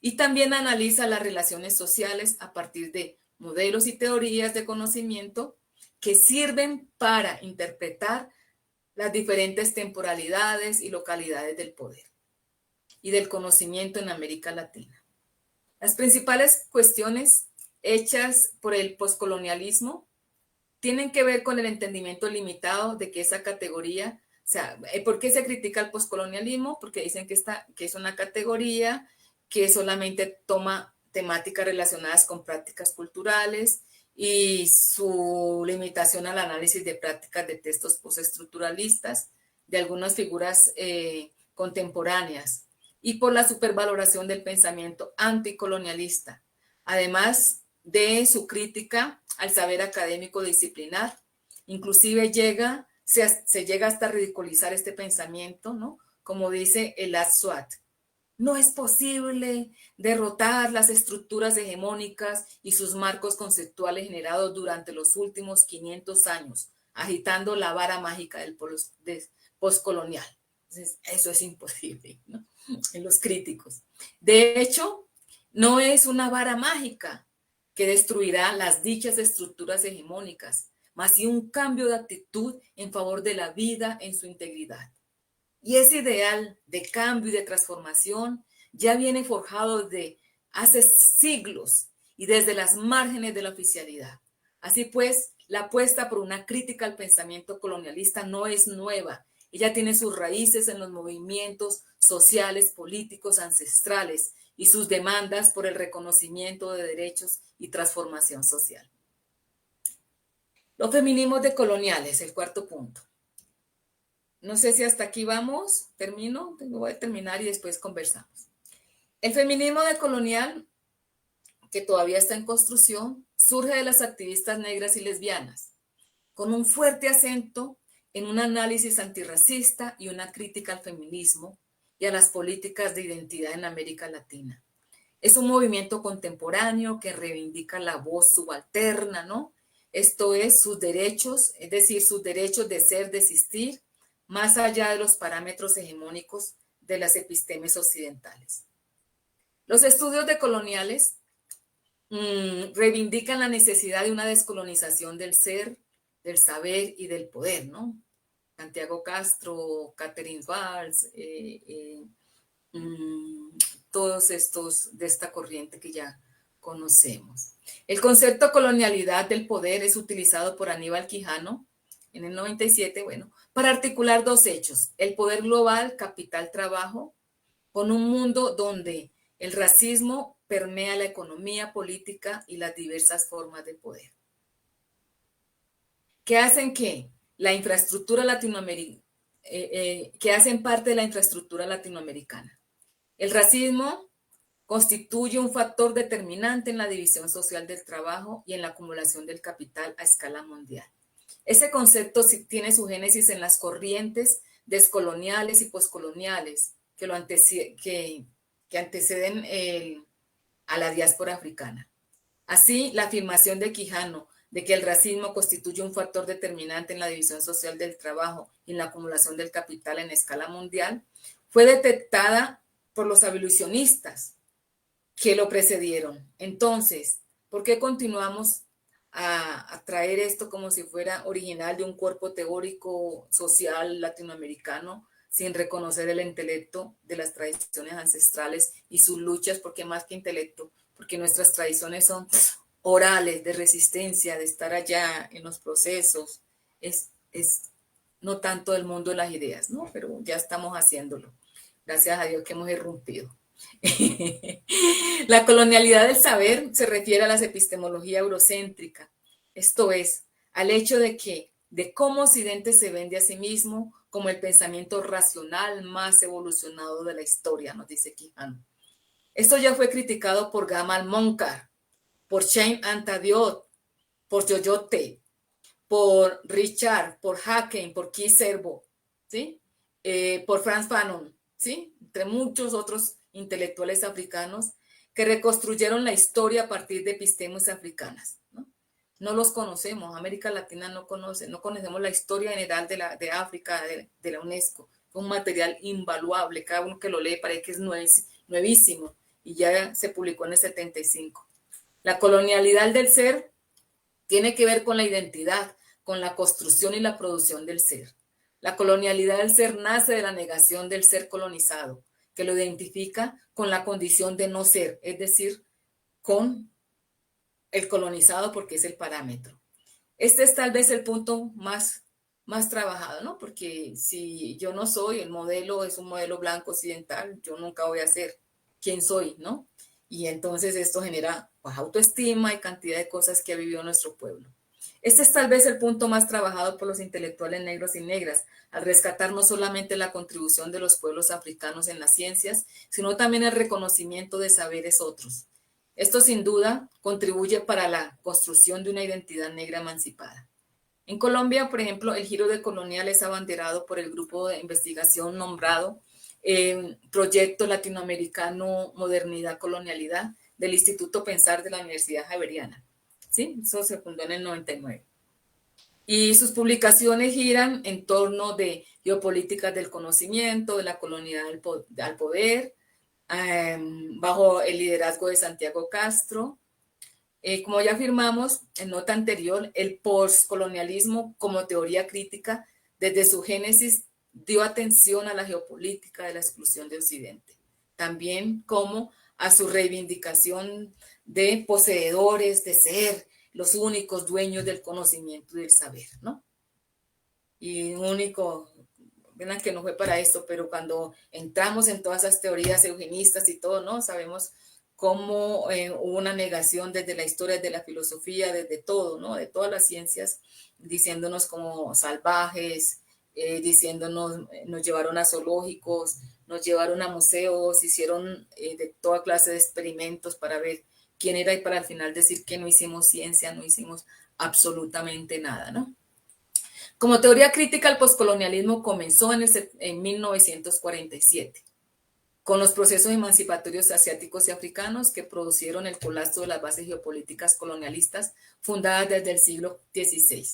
y también analiza las relaciones sociales a partir de modelos y teorías de conocimiento que sirven para interpretar las diferentes temporalidades y localidades del poder y del conocimiento en América Latina. Las principales cuestiones hechas por el poscolonialismo tienen que ver con el entendimiento limitado de que esa categoría, o sea, ¿por qué se critica el poscolonialismo? Porque dicen que es una categoría que solamente toma temáticas relacionadas con prácticas culturales y su limitación al análisis de prácticas de textos postestructuralistas de algunas figuras contemporáneas y por la supervaloración del pensamiento anticolonialista, además de su crítica al saber académico disciplinar. Inclusive se llega hasta ridiculizar este pensamiento, ¿no? Como dice Elad Swat. No es posible derrotar las estructuras hegemónicas y sus marcos conceptuales generados durante los últimos 500 años, agitando la vara mágica del postcolonial. Entonces, eso es imposible, ¿no? En los críticos. De hecho, no es una vara mágica que destruirá las dichas estructuras hegemónicas, más sí un cambio de actitud en favor de la vida en su integridad. Y ese ideal de cambio y de transformación ya viene forjado desde hace siglos y desde las márgenes de la oficialidad. Así pues, la apuesta por una crítica al pensamiento colonialista no es nueva. Ella tiene sus raíces en los movimientos sociales, políticos, ancestrales y sus demandas por el reconocimiento de derechos y transformación social. Los feminismos decoloniales, el cuarto punto. No sé si hasta aquí vamos, termino, voy a terminar y después conversamos. El feminismo decolonial, que todavía está en construcción, surge de las activistas negras y lesbianas, con un fuerte acento en un análisis antirracista y una crítica al feminismo y a las políticas de identidad en América Latina. Es un movimiento contemporáneo que reivindica la voz subalterna, ¿no? Esto es, sus derechos, es decir, sus derechos de ser, de existir, más allá de los parámetros hegemónicos de las epistemes occidentales. Los estudios decoloniales reivindican la necesidad de una descolonización del ser, del saber y del poder, ¿no? Santiago Castro, Catherine Valls, todos estos de esta corriente que ya conocemos. El concepto colonialidad del poder es utilizado por Aníbal Quijano en el 97, bueno, para articular dos hechos: el poder global, capital, trabajo, con un mundo donde el racismo permea la economía política y las diversas formas de poder. ¿Qué hacen qué? La infraestructura latinoamericana, que hacen parte de la infraestructura latinoamericana. El racismo constituye un factor determinante en la división social del trabajo y en la acumulación del capital a escala mundial. Ese concepto tiene su génesis en las corrientes descoloniales y poscoloniales que anteceden a la diáspora africana. Así, la afirmación de Quijano de que el racismo constituye un factor determinante en la división social del trabajo y en la acumulación del capital en escala mundial fue detectada por los abolicionistas que lo precedieron. Entonces, ¿por qué continuamos a traer esto como si fuera original de un cuerpo teórico social latinoamericano sin reconocer el intelecto de las tradiciones ancestrales y sus luchas? Porque más que intelecto, porque nuestras tradiciones son orales, de resistencia, de estar allá en los procesos, es no tanto del mundo de las ideas, ¿no? Pero ya estamos haciéndolo. Gracias a Dios que hemos irrumpido. La colonialidad del saber se refiere a la epistemología eurocéntrica, esto es, al hecho de cómo Occidente se vende a sí mismo como el pensamiento racional más evolucionado de la historia, nos dice Quijano. Esto ya fue criticado por Gamal Monclar, por Cheikh Anta Diop, por Yoyote, por Richard, por Haken, por Keith Servo, ¿sí? Por Frantz Fanon, ¿sí? Entre muchos otros intelectuales africanos que reconstruyeron la historia a partir de epistemes africanas, ¿no? No los conocemos, América Latina no conocemos la historia general de África, de la UNESCO. Es un material invaluable, cada uno que lo lee parece que es nuevísimo y ya se publicó en el 75. La colonialidad del ser tiene que ver con la identidad, con la construcción y la producción del ser. La colonialidad del ser nace de la negación del ser colonizado, que lo identifica con la condición de no ser, es decir, con el colonizado porque es el parámetro. Este es tal vez el punto más trabajado, ¿no? Porque si yo no soy, el modelo es un modelo blanco occidental, yo nunca voy a ser quién soy, ¿no? Y entonces esto genera baja autoestima y cantidad de cosas que ha vivido nuestro pueblo. Este es tal vez el punto más trabajado por los intelectuales negros y negras, al rescatar no solamente la contribución de los pueblos africanos en las ciencias, sino también el reconocimiento de saberes otros. Esto sin duda contribuye para la construcción de una identidad negra emancipada. En Colombia, por ejemplo, el giro decolonial es abanderado por el grupo de investigación nombrado Proyecto Latinoamericano Modernidad Colonialidad del Instituto Pensar de la Universidad Javeriana. ¿Sí? Eso se fundó en el 99. Y sus publicaciones giran en torno de geopolíticas del conocimiento, de la colonialidad al poder, bajo el liderazgo de Santiago Castro. Como ya afirmamos en nota anterior, el postcolonialismo como teoría crítica, desde su génesis, dio atención a la geopolítica de la exclusión de Occidente, también como a su reivindicación de poseedores, de ser los únicos dueños del conocimiento y del saber, ¿no? Y único, ven que no fue para esto, pero cuando entramos en todas esas teorías eugenistas y todo, ¿no? Sabemos cómo hubo una negación desde la historia, desde la filosofía, desde todo, ¿no? De todas las ciencias, diciéndonos como salvajes, diciéndonos, nos llevaron a zoológicos, nos llevaron a museos, hicieron de toda clase de experimentos para ver quién era y para al final decir que no hicimos ciencia, no hicimos absolutamente nada, ¿no? Como teoría crítica, el poscolonialismo comenzó en 1947 con los procesos emancipatorios asiáticos y africanos que produjeron el colapso de las bases geopolíticas colonialistas fundadas desde el siglo XVI.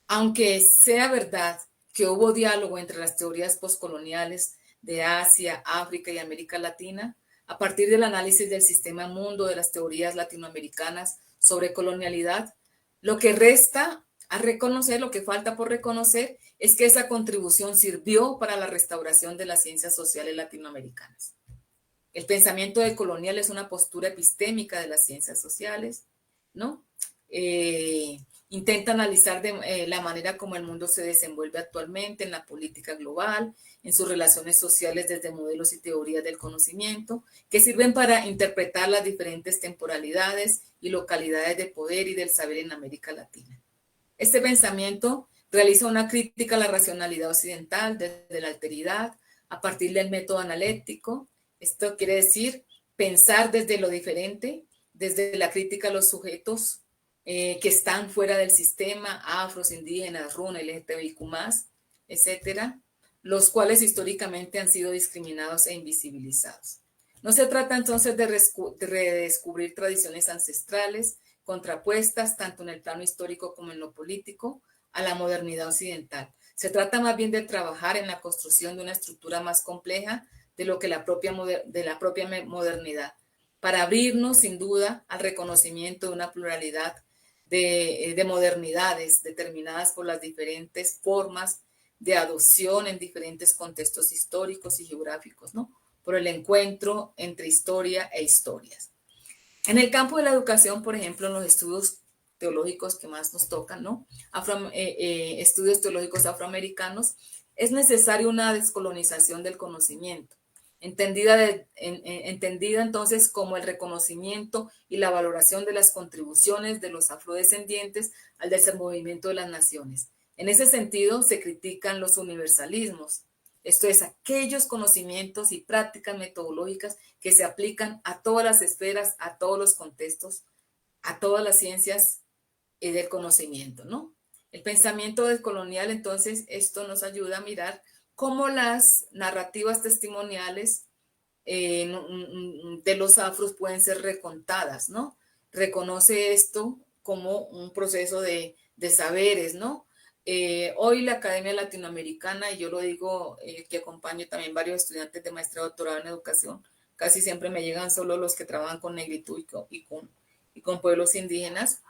Aunque sea verdad que hubo diálogo entre las teorías postcoloniales de Asia, África y América Latina, a partir del análisis del sistema mundo de las teorías latinoamericanas sobre colonialidad, lo que resta a reconocer, lo que falta por reconocer, es que esa contribución sirvió para la restauración de las ciencias sociales latinoamericanas. El pensamiento decolonial es una postura epistémica de las ciencias sociales, ¿no? Intenta analizar la manera como el mundo se desenvuelve actualmente en la política global, en sus relaciones sociales desde modelos y teorías del conocimiento, que sirven para interpretar las diferentes temporalidades y localidades de poder y del saber en América Latina. Este pensamiento realiza una crítica a la racionalidad occidental desde la alteridad, a partir del método analítico. Esto quiere decir pensar desde lo diferente, desde la crítica a los sujetos que están fuera del sistema, afros, indígenas, runa, LGTBIQ+, etcétera, los cuales históricamente han sido discriminados e invisibilizados. No se trata entonces de redescubrir tradiciones ancestrales contrapuestas tanto en el plano histórico como en lo político a la modernidad occidental. Se trata más bien de trabajar en la construcción de una estructura más compleja de lo que la propia modernidad, para abrirnos sin duda al reconocimiento de una pluralidad de modernidades determinadas por las diferentes formas de adopción en diferentes contextos históricos y geográficos, ¿no? Por el encuentro entre historia e historias. En el campo de la educación, por ejemplo, en los estudios teológicos que más nos tocan, ¿no? Estudios teológicos afroamericanos, es necesaria una descolonización del conocimiento, entendida entonces como el reconocimiento y la valoración de las contribuciones de los afrodescendientes al desenvolvimiento de las naciones. En ese sentido, se critican los universalismos, esto es, aquellos conocimientos y prácticas metodológicas que se aplican a todas las esferas, a todos los contextos, a todas las ciencias del conocimiento, ¿no? El pensamiento descolonial, entonces, esto nos ayuda a mirar cómo las narrativas testimoniales de los afros pueden ser recontadas, ¿no? Reconoce esto como un proceso de saberes, ¿no? Hoy la Academia Latinoamericana, y yo lo digo que acompaño también varios estudiantes de maestría y doctorado en educación, casi siempre me llegan solo los que trabajan con negritud y con pueblos indígenas,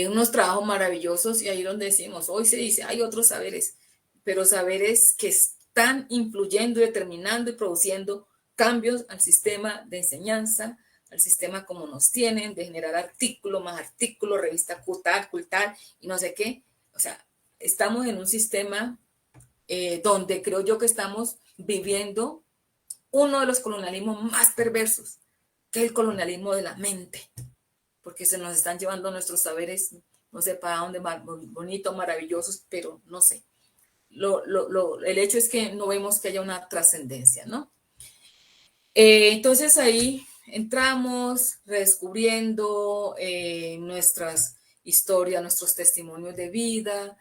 unos trabajos maravillosos, y ahí donde decimos, hoy se dice, hay otros saberes, pero saberes que están influyendo, determinando y produciendo cambios al sistema de enseñanza, al sistema como nos tienen, de generar artículo más artículo, revista cultal, y no sé qué. O sea, estamos en un sistema donde creo yo que estamos viviendo uno de los colonialismos más perversos, que es el colonialismo de la mente, porque se nos están llevando nuestros saberes, no sé para dónde, bonitos, maravillosos, pero no sé. El hecho es que no vemos que haya una trascendencia, ¿no? Entonces ahí entramos redescubriendo nuestras historias, nuestros testimonios de vida,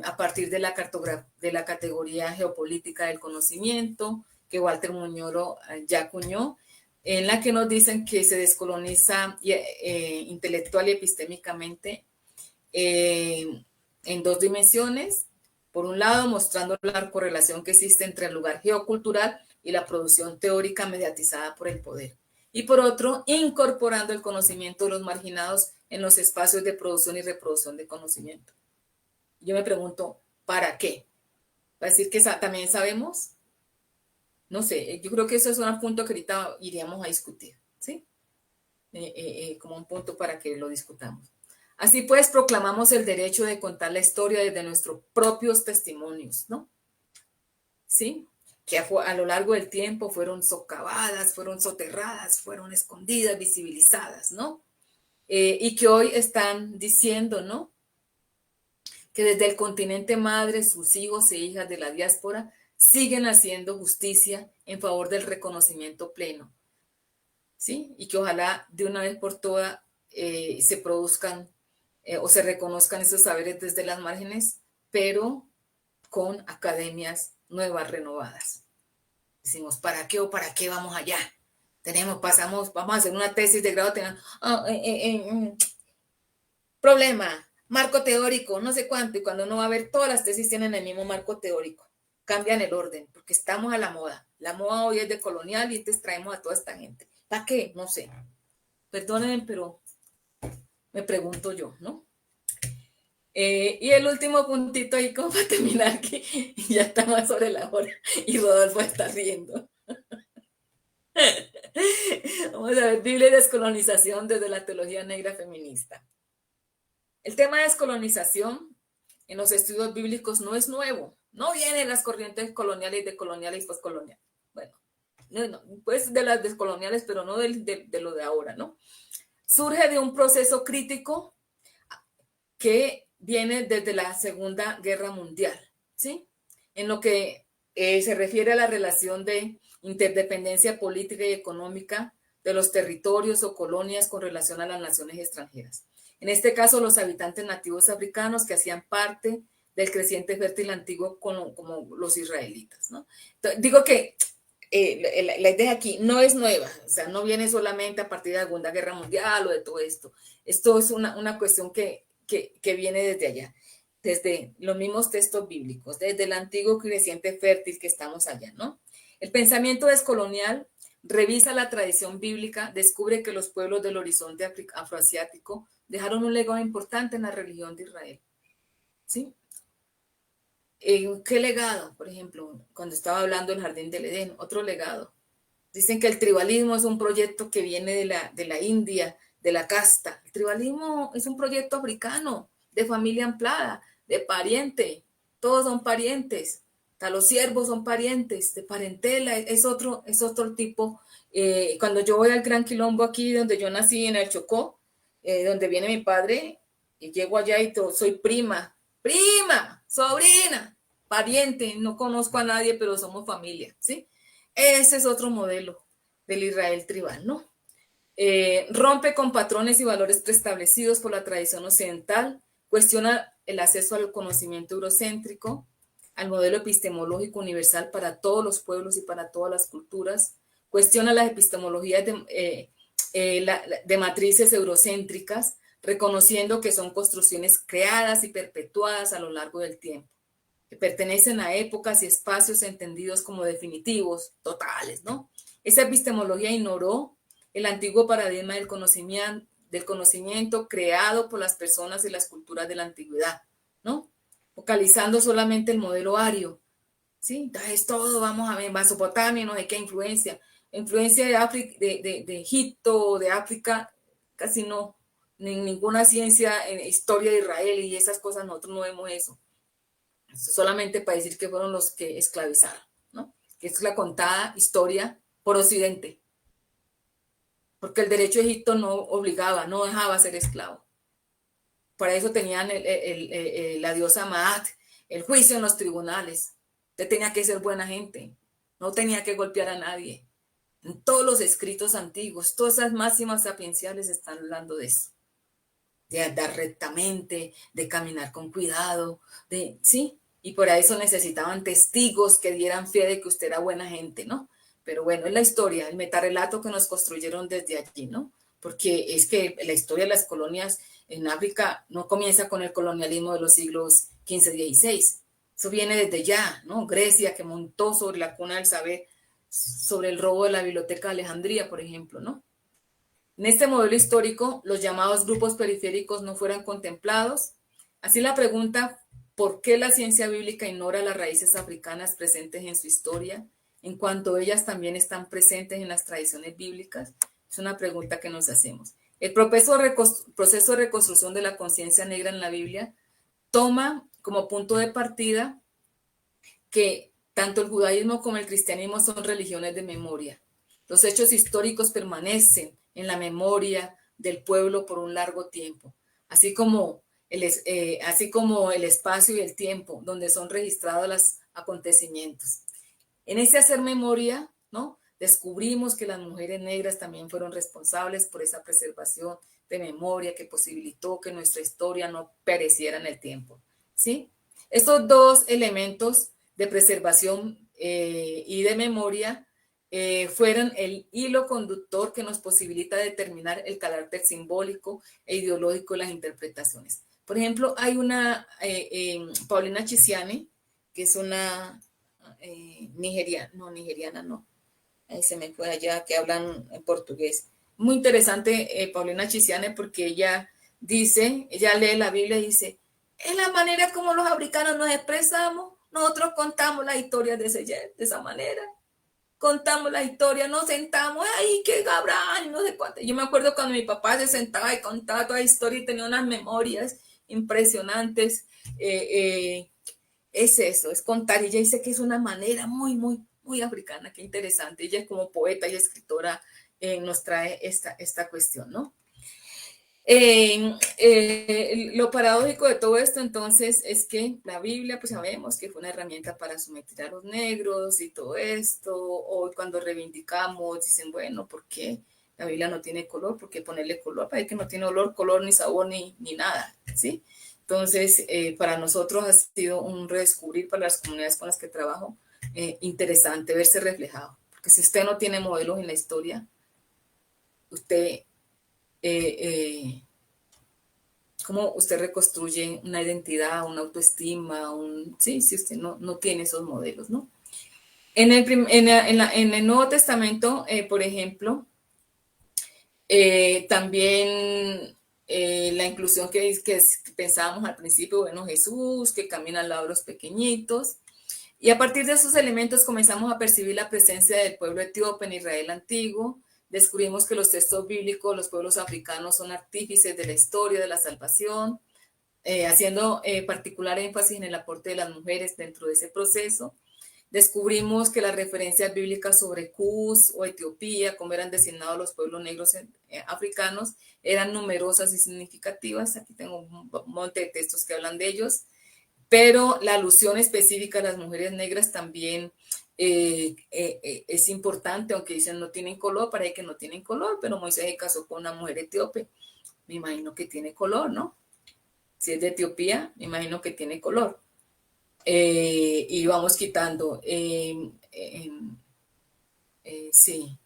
a partir de la categoría geopolítica del conocimiento que Walter Muñoro ya acuñó, en la que nos dicen que se descoloniza intelectual y epistémicamente en dos dimensiones. Por un lado, mostrando la correlación que existe entre el lugar geocultural y la producción teórica mediatizada por el poder. Y por otro, incorporando el conocimiento de los marginados en los espacios de producción y reproducción de conocimiento. Yo me pregunto, ¿para qué? ¿Va a decir que también sabemos? No sé, yo creo que eso es un punto que ahorita iríamos a discutir, ¿sí? Como un punto para que lo discutamos. Así pues, proclamamos el derecho de contar la historia desde nuestros propios testimonios, ¿no? ¿Sí? Que a lo largo del tiempo fueron socavadas, fueron soterradas, fueron escondidas, visibilizadas, ¿no? Y que hoy están diciendo, ¿no? Que desde el continente madre, sus hijos e hijas de la diáspora siguen haciendo justicia en favor del reconocimiento pleno, ¿sí? Y que ojalá de una vez por todas se produzcan o se reconozcan esos saberes desde las márgenes, pero con academias nuevas, renovadas. Decimos, ¿para qué o para qué vamos allá? Vamos a hacer una tesis de grado, problema, marco teórico, no sé cuánto, y cuando uno va a ver, todas las tesis tienen el mismo marco teórico. Cambian el orden, porque estamos a la moda. La moda hoy es de colonial y entonces traemos a toda esta gente. ¿Para qué? No sé. Perdónenme, pero me pregunto yo, ¿no? Y el último puntito ahí como para terminar, que ya estamos sobre la hora y Rodolfo está riendo. Vamos a ver, Biblia y descolonización desde la teología negra feminista. El tema de descolonización en los estudios bíblicos no es nuevo, no viene de las corrientes coloniales, decoloniales y postcoloniales. Bueno, no, pues de las descoloniales, pero no de lo de ahora, ¿no? Surge de un proceso crítico que viene desde la Segunda Guerra Mundial, ¿sí? En lo que se refiere a la relación de interdependencia política y económica de los territorios o colonias con relación a las naciones extranjeras. En este caso, los habitantes nativos africanos que hacían parte del creciente fértil antiguo como los israelitas, ¿no? Entonces, digo que la idea aquí no es nueva, o sea, no viene solamente a partir de la Segunda Guerra Mundial o de todo esto. Esto es una cuestión que viene desde allá, desde los mismos textos bíblicos, desde el antiguo creciente fértil que estamos allá, ¿no? El pensamiento descolonial revisa la tradición bíblica, descubre que los pueblos del horizonte afroasiático dejaron un legado importante en la religión de Israel, ¿sí? ¿Qué legado? Por ejemplo, cuando estaba hablando del Jardín del Edén, otro legado. Dicen que el tribalismo es un proyecto que viene de la India, de la casta. El tribalismo es un proyecto africano, de familia ampliada, de pariente. Todos son parientes. Hasta los siervos son parientes, de parentela. Es otro tipo. Cuando yo voy al Gran Quilombo aquí, donde yo nací, en el Chocó, donde viene mi padre, y llego allá y soy prima, sobrina, pariente. No conozco a nadie, pero somos familia, ¿sí? Ese es otro modelo del Israel tribal, ¿no? Rompe con patrones y valores preestablecidos por la tradición occidental, cuestiona el acceso al conocimiento eurocéntrico, al modelo epistemológico universal para todos los pueblos y para todas las culturas, cuestiona las epistemologías de matrices eurocéntricas, reconociendo que son construcciones creadas y perpetuadas a lo largo del tiempo, que pertenecen a épocas y espacios entendidos como definitivos, totales, ¿no? Esa epistemología ignoró el antiguo paradigma del conocimiento creado por las personas y las culturas de la antigüedad, ¿no? Focalizando solamente el modelo ario, ¿sí? Entonces todo, vamos a ver, Mesopotamia, no sé qué influencia de Egipto, de África, casi no, ni ninguna ciencia en historia de Israel y esas cosas, nosotros no vemos eso. Solamente para decir que fueron los que esclavizaron, ¿no? Que es la contada historia por Occidente. Porque el derecho de Egipto no obligaba, no dejaba ser esclavo. Para eso tenían la diosa Maat, el juicio en los tribunales. Usted tenía que ser buena gente, no tenía que golpear a nadie. En todos los escritos antiguos, todas esas máximas sapienciales están hablando de eso. De andar rectamente, de caminar con cuidado, ¿sí? Y por eso necesitaban testigos que dieran fe de que usted era buena gente, ¿no? Pero bueno, es la historia, el metarrelato que nos construyeron desde allí, ¿no? porque es que la historia de las colonias en África no comienza con el colonialismo de los siglos XV, XVI. Eso viene desde ya, ¿no? Grecia, que montó sobre la cuna del saber, sobre el robo de la biblioteca de Alejandría, por ejemplo, ¿no? En este modelo histórico, los llamados grupos periféricos no fueron contemplados. Así la pregunta, ¿por qué la ciencia bíblica ignora las raíces africanas presentes en su historia, en cuanto ellas también están presentes en las tradiciones bíblicas? Es una pregunta que nos hacemos. El proceso de reconstrucción de la conciencia negra en la Biblia toma como punto de partida que tanto el judaísmo como el cristianismo son religiones de memoria. Los hechos históricos permanecen en la memoria del pueblo por un largo tiempo, así como el espacio y el tiempo donde son registrados los acontecimientos. En ese hacer memoria, ¿no? Descubrimos que las mujeres negras también fueron responsables por esa preservación de memoria que posibilitó que nuestra historia no pereciera en el tiempo, ¿sí? Estos dos elementos de preservación y de memoria fueron el hilo conductor que nos posibilita determinar el carácter simbólico e ideológico de las interpretaciones. Por ejemplo, hay una Paulina Chisiane, que es una nigeriana no, ahí se me fue allá, que hablan en portugués. Muy interesante Paulina Chisiane, porque ella lee la Biblia y dice, es la manera como los africanos nos expresamos, nosotros contamos la historia de esa manera. Contamos la historia, nos sentamos, ay, qué Gabriel, no sé cuánto. Yo me acuerdo cuando mi papá se sentaba y contaba toda la historia y tenía unas memorias impresionantes. Es eso, es contar. Y ella dice que es una manera muy, muy, muy africana, qué interesante. Ella como poeta y escritora nos trae esta cuestión, ¿no? Lo paradójico de todo esto entonces es que la Biblia, pues sabemos que fue una herramienta para someter a los negros y todo esto. Hoy cuando reivindicamos dicen, bueno, ¿por qué la Biblia no tiene color? ¿Por qué ponerle color? Para que no tiene olor, color, ni sabor, ni nada, ¿sí? Entonces, para nosotros ha sido un redescubrir para las comunidades con las que trabajo, interesante verse reflejado. Porque si usted no tiene modelos en la historia, usted... cómo usted reconstruye una identidad, una autoestima, si usted no tiene esos modelos, ¿no? En el Nuevo Testamento, por ejemplo, también la inclusión que pensábamos al principio, bueno, Jesús, que camina al lado de los pequeñitos, y a partir de esos elementos comenzamos a percibir la presencia del pueblo etíope en Israel antiguo. Descubrimos que los textos bíblicos, los pueblos africanos son artífices de la historia de la salvación, haciendo particular énfasis en el aporte de las mujeres dentro de ese proceso. Descubrimos que las referencias bíblicas sobre Cus o Etiopía, como eran designados los pueblos negros africanos, eran numerosas y significativas. Aquí tengo un monte de textos que hablan de ellos, pero la alusión específica a las mujeres negras también es importante, aunque dicen no tienen color, parece que no tienen color, pero Moisés se casó con una mujer etíope, me imagino que tiene color, ¿no? Si es de Etiopía, me imagino que tiene color. Y vamos quitando, sí,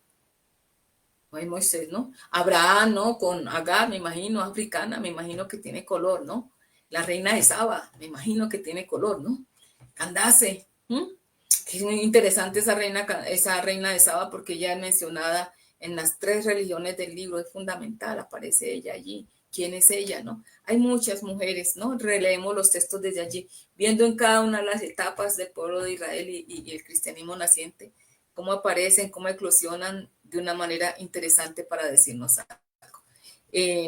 ay, Moisés, ¿no? Abraham, ¿no? Con Agar, me imagino, africana, me imagino que tiene color, ¿no? La reina de Saba, me imagino que tiene color, ¿no? Candace, que es muy interesante esa reina de Saba, porque ella es mencionada en las 3 religiones del libro, es fundamental, aparece ella allí. ¿Quién es ella, no? Hay muchas mujeres, ¿no? Releemos los textos desde allí, viendo en cada una de las etapas del pueblo de Israel y el cristianismo naciente, cómo aparecen, cómo eclosionan de una manera interesante para decirnos algo.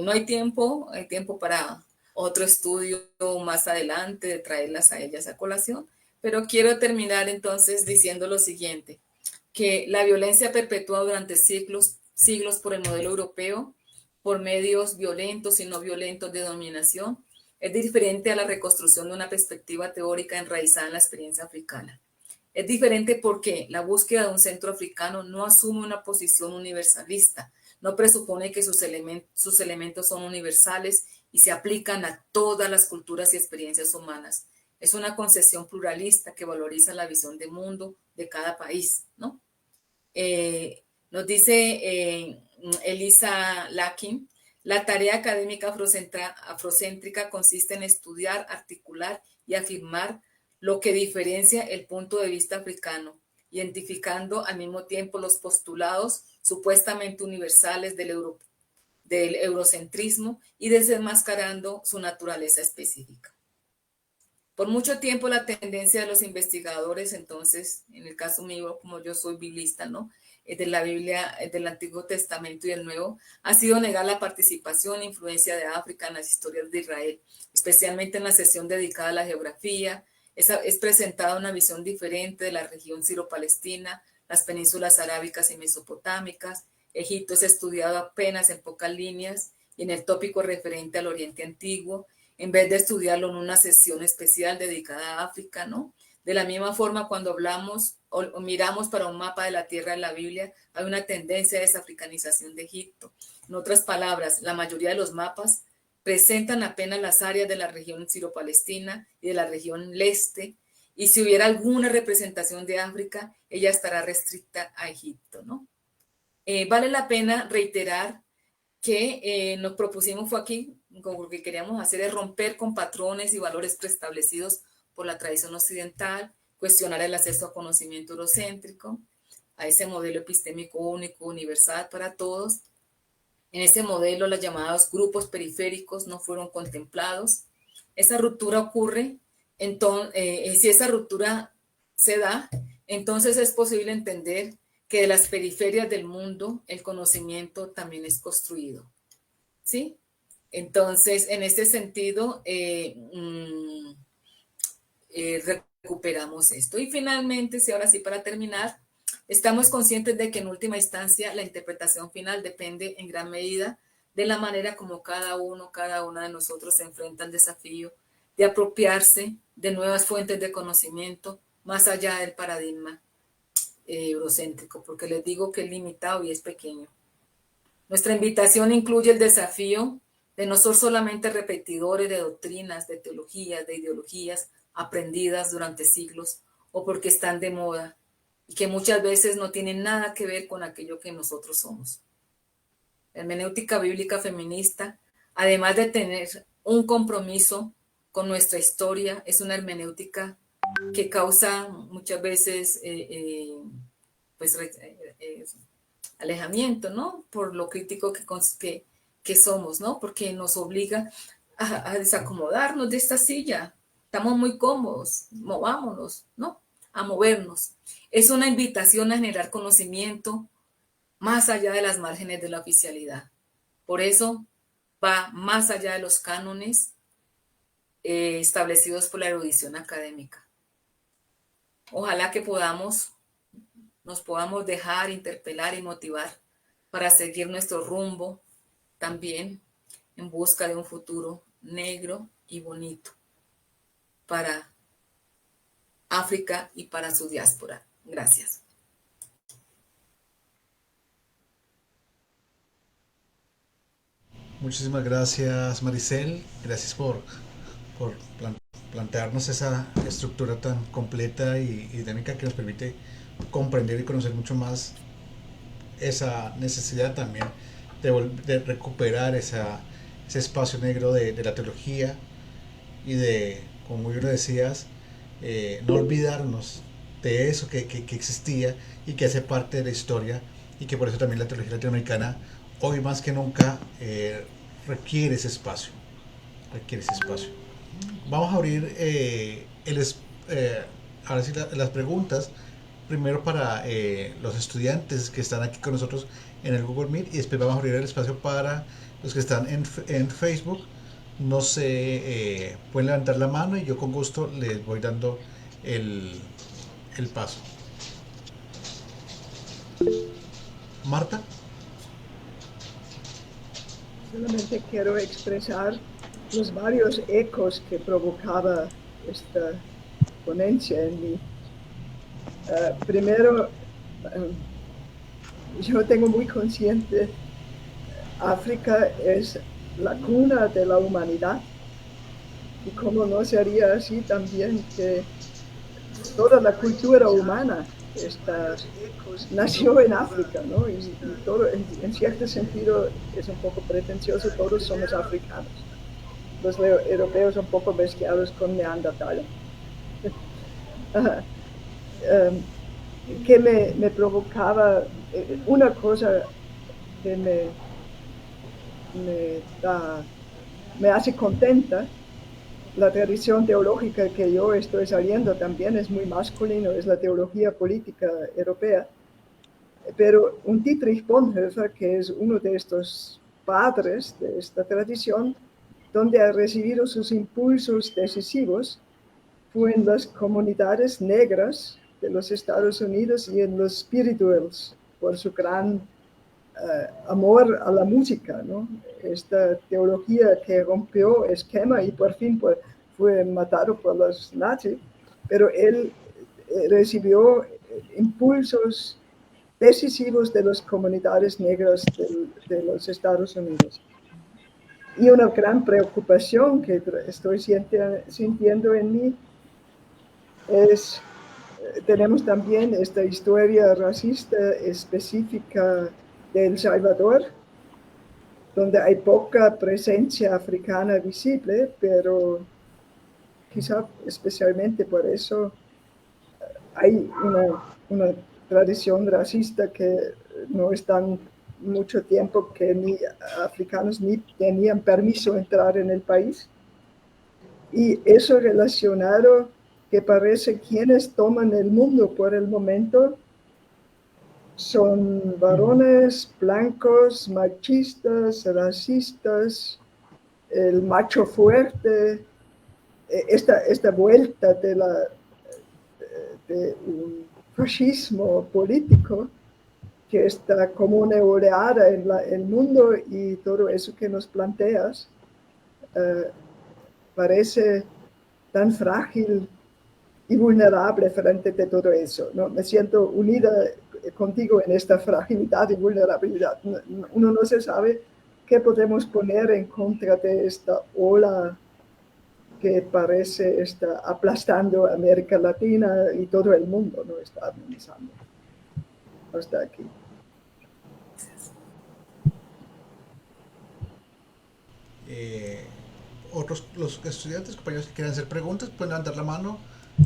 No hay tiempo para otro estudio más adelante de traerlas a ellas a colación, pero quiero terminar entonces diciendo lo siguiente, que la violencia perpetuada durante siglos por el modelo europeo, por medios violentos y no violentos de dominación, es diferente a la reconstrucción de una perspectiva teórica enraizada en la experiencia africana. Es diferente porque la búsqueda de un centro africano no asume una posición universalista, no presupone que sus elementos son universales y se aplican a todas las culturas y experiencias humanas. Es una concepción pluralista que valoriza la visión de mundo de cada país, ¿no? Nos dice Elisa Lakin, la tarea académica afrocéntrica consiste en estudiar, articular y afirmar lo que diferencia el punto de vista africano, identificando al mismo tiempo los postulados supuestamente universales del eurocentrismo y desenmascarando su naturaleza específica. Por mucho tiempo la tendencia de los investigadores, entonces, en el caso mío, como yo soy biblista, ¿no?, de la Biblia, del Antiguo Testamento y del Nuevo, ha sido negar la participación e influencia de África en las historias de Israel, especialmente en la sesión dedicada a la geografía. Es presentada una visión diferente de la región siro-palestina, las penínsulas arábicas y mesopotámicas. Egipto es estudiado apenas en pocas líneas y en el tópico referente al Oriente Antiguo, en vez de estudiarlo en una sesión especial dedicada a África, ¿no? De la misma forma, cuando hablamos o miramos para un mapa de la tierra en la Biblia, hay una tendencia a desafricanización de Egipto. En otras palabras, la mayoría de los mapas presentan apenas las áreas de la región siro-palestina y de la región leste, y si hubiera alguna representación de África, ella estará restricta a Egipto, ¿no? Vale la pena reiterar que nos propusimos fue aquí, como lo que queríamos hacer es romper con patrones y valores preestablecidos por la tradición occidental, cuestionar el acceso a conocimiento eurocéntrico, a ese modelo epistémico único, universal para todos. En ese modelo, los llamados grupos periféricos no fueron contemplados. Esa ruptura ocurre, entonces, si esa ruptura se da, entonces es posible entender que de las periferias del mundo el conocimiento también es construido, ¿sí? Entonces, en este sentido, recuperamos esto. Y finalmente, si ahora sí para terminar, estamos conscientes de que en última instancia la interpretación final depende en gran medida de la manera como cada una de nosotros se enfrenta al desafío de apropiarse de nuevas fuentes de conocimiento más allá del paradigma eurocéntrico, porque les digo que es limitado y es pequeño. Nuestra invitación incluye el desafío de no ser solamente repetidores de doctrinas, de teologías, de ideologías aprendidas durante siglos o porque están de moda y que muchas veces no tienen nada que ver con aquello que nosotros somos. La hermenéutica bíblica feminista, además de tener un compromiso con nuestra historia, es una hermenéutica que causa muchas veces alejamiento, ¿no? Por lo crítico que somos, ¿no? Porque nos obliga a desacomodarnos de esta silla. Estamos muy cómodos, movámonos, ¿no? A movernos. Es una invitación a generar conocimiento más allá de las márgenes de la oficialidad. Por eso va más allá de los cánones establecidos por la erudición académica. Ojalá que nos podamos dejar interpelar y motivar para seguir nuestro rumbo también en busca de un futuro negro y bonito para África y para su diáspora. Gracias. Muchísimas gracias, Maricel. Gracias por plantearnos esa estructura tan completa y dinámica que nos permite comprender y conocer mucho más esa necesidad también de recuperar ese espacio negro de la teología y de, como muy bien lo decías, no olvidarnos de eso que existía y que hace parte de la historia, y que por eso también la teología latinoamericana hoy más que nunca requiere ese espacio. Vamos a abrir ahora sí las preguntas, primero para los estudiantes que están aquí con nosotros en el Google Meet, y después vamos a abrir el espacio para los que están en Facebook. No sé, pueden levantar la mano y yo con gusto les voy dando el paso. Marta. Solamente quiero expresar los varios ecos que provocaba esta ponencia en mí. Primero, yo tengo muy consciente, África es la cuna de la humanidad, y cómo no sería así también que toda la cultura humana nació en África, ¿no? Y todo, en cierto sentido, es un poco pretencioso, todos somos africanos. Los europeos un poco mezclados con neandertales. Que me provocaba, una cosa que me hace contenta, la tradición teológica que yo estoy saliendo también es muy masculino, es la teología política europea. Pero un Dietrich Bonhoeffer, que es uno de estos padres de esta tradición, donde ha recibido sus impulsos decisivos, fue en las comunidades negras de los Estados Unidos y en los spirituals, por su gran amor a la música, ¿no? Esta teología que rompió esquema y por fin fue matado por los nazis, pero él recibió impulsos decisivos de las comunidades negras de los Estados Unidos. Y una gran preocupación que estoy sintiendo en mí es, tenemos también esta historia racista específica de El Salvador, donde hay poca presencia africana visible, pero quizá especialmente por eso hay una tradición racista que no están mucho tiempo que ni africanos ni tenían permiso de entrar en el país. Y eso relacionado que parece quienes toman el mundo por el momento son varones blancos, machistas, racistas, el macho fuerte, esta vuelta de un fascismo político que está como una oleada en el mundo, y todo eso que nos planteas parece tan frágil y vulnerable frente a todo eso, ¿no? Me siento unida contigo en esta fragilidad y vulnerabilidad. Uno no se sabe qué podemos poner en contra de esta ola que parece está aplastando a América Latina y todo el mundo, ¿no? Está amenazando. Hasta aquí. Los estudiantes, compañeros que quieran hacer preguntas, pueden levantar la mano,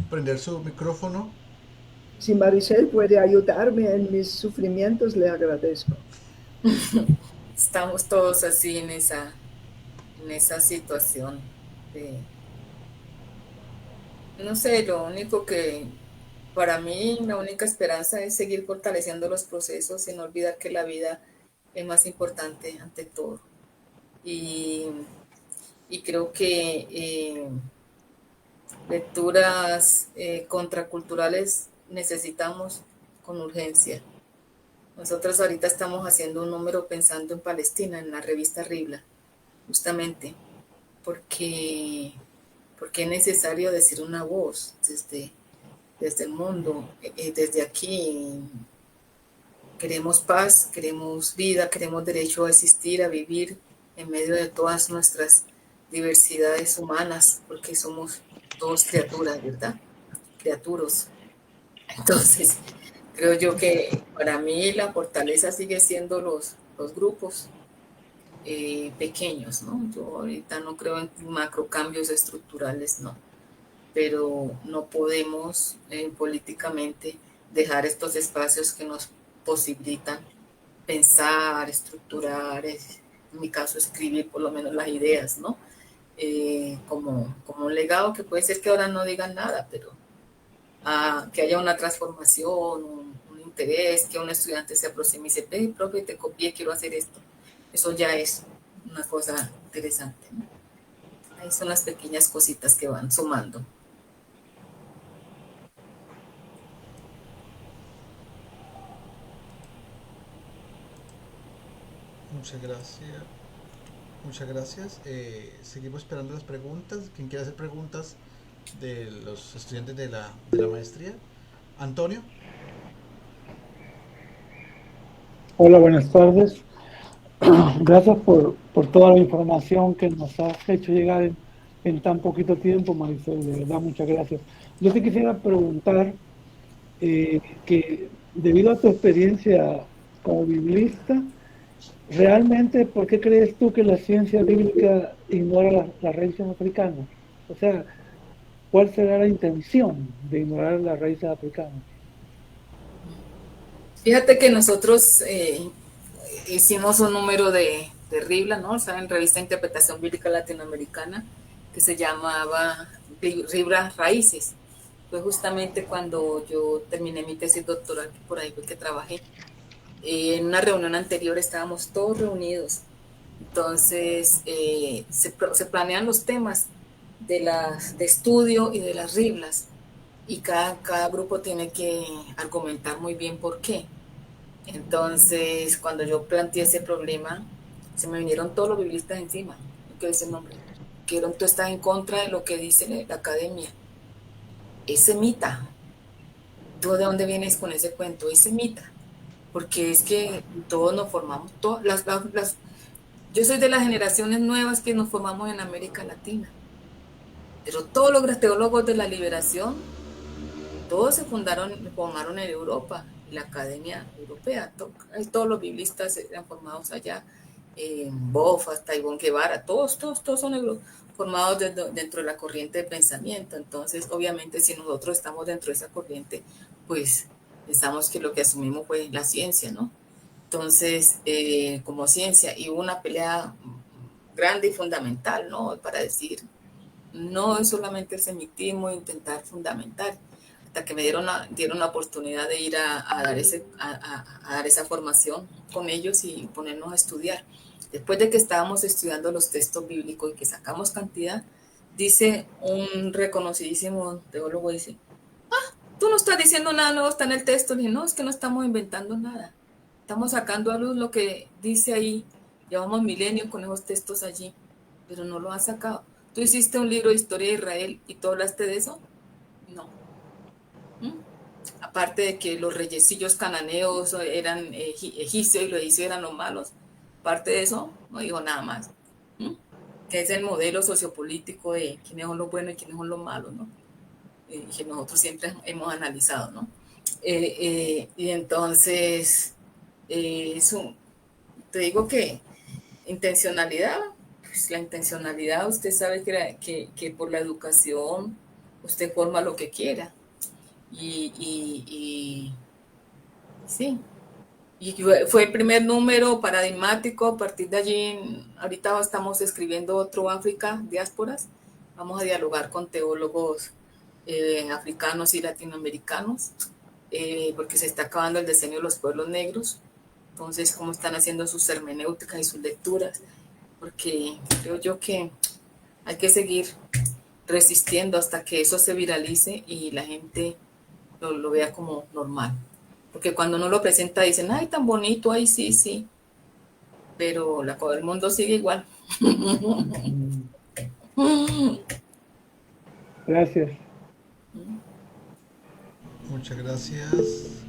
prender su micrófono. Si Maricel puede ayudarme en mis sufrimientos, le agradezco. Estamos todos así en esa situación de, no sé, lo único que para mí, la única esperanza es seguir fortaleciendo los procesos y no olvidar que la vida es más importante ante todo. Y creo que lecturas contraculturales necesitamos con urgencia. Nosotros ahorita estamos haciendo un número pensando en Palestina, en la revista Ribla, justamente porque es necesario decir una voz desde el mundo, desde aquí. Queremos paz, queremos vida, queremos derecho a existir, a vivir en medio de todas nuestras diversidades humanas, porque somos todos criaturas, ¿verdad? Criaturos. Entonces, creo yo que para mí la fortaleza sigue siendo los grupos pequeños, ¿no? Yo ahorita no creo en macrocambios estructurales, no. Pero no podemos políticamente dejar estos espacios que nos posibilitan pensar, estructurar, en mi caso escribir por lo menos las ideas, ¿no? Como un legado que puede ser que ahora no digan nada, pero que haya una transformación, un interés, que un estudiante se aproxime y dice, hey, profe, te copié, quiero hacer esto. Eso ya es una cosa interesante, ¿no? Ahí son las pequeñas cositas que van sumando. Muchas gracias. Muchas gracias. Seguimos esperando las preguntas. Quien quiera hacer preguntas de los estudiantes de la maestría. Antonio. Hola, buenas tardes. Gracias por toda la información que nos has hecho llegar en tan poquito tiempo, Maricel. De verdad, muchas gracias. Yo te quisiera preguntar que debido a tu experiencia como biblista, realmente, ¿por qué crees tú que la ciencia bíblica ignora las raíces africanas? O sea, ¿cuál será la intención de ignorar las raíces africanas? Fíjate que nosotros hicimos un número de RIBLA, ¿no? O sea, en Revista de Interpretación Bíblica Latinoamericana, que se llamaba RIBLA Raíces. Fue justamente cuando yo terminé mi tesis doctoral, que por ahí fue que trabajé. En una reunión anterior estábamos todos reunidos. Entonces, se planean los temas de estudio y de las RIBLAs. Y cada grupo tiene que argumentar muy bien por qué. Entonces, cuando yo planteé ese problema, se me vinieron todos los biblistas encima. ¿Qué dice el nombre? Que tú estás en contra de lo que dice la academia. Es semita. ¿Tú de dónde vienes con ese cuento? Es semita. Porque es que todos nos formamos, yo soy de las generaciones nuevas que nos formamos en América Latina. Pero todos los teólogos de la liberación, todos formaron en Europa, en la Academia Europea. Todos los biblistas eran formados allá, Boff, hasta Ivonne Guevara, todos son formados dentro de la corriente de pensamiento. Entonces, obviamente, si nosotros estamos dentro de esa corriente, pues pensamos que lo que asumimos fue la ciencia, ¿no? Entonces, como ciencia, y hubo una pelea grande y fundamental, ¿no? Para decir, no es solamente el semitismo, intentar fundamentar, hasta que me dieron la oportunidad de ir a dar esa formación con ellos y ponernos a estudiar. Después de que estábamos estudiando los textos bíblicos y que sacamos cantidad, dice un reconocidísimo teólogo, dice, tú no estás diciendo nada nuevo, está en el texto. Le dije, no, es que no estamos inventando nada. Estamos sacando a luz lo que dice ahí. Llevamos milenios con esos textos allí, pero no lo has sacado. ¿Tú hiciste un libro de historia de Israel y tú hablaste de eso? No. ¿Mm? Aparte de que los reyecillos cananeos eran egipcios y los egipcios eran los malos. Aparte de eso, no dijo nada más. ¿Mm? Que es el modelo sociopolítico de quiénes son los buenos y quiénes son los malos, ¿no? Que nosotros siempre hemos analizado, ¿no? Y entonces, eso, te digo que intencionalidad, pues la intencionalidad, usted sabe que por la educación usted forma lo que quiera. Y sí, y fue el primer número paradigmático. A partir de allí, ahorita estamos escribiendo otro África, diásporas. Vamos a dialogar con teólogos africanos y latinoamericanos, porque se está acabando el diseño de los pueblos negros. Entonces, cómo están haciendo sus hermenéuticas y sus lecturas, porque creo yo que hay que seguir resistiendo hasta que eso se viralice y la gente lo vea como normal. Porque cuando uno lo presenta dicen, ay, tan bonito, ay, sí, sí, pero el mundo sigue igual. Gracias. Muchas gracias.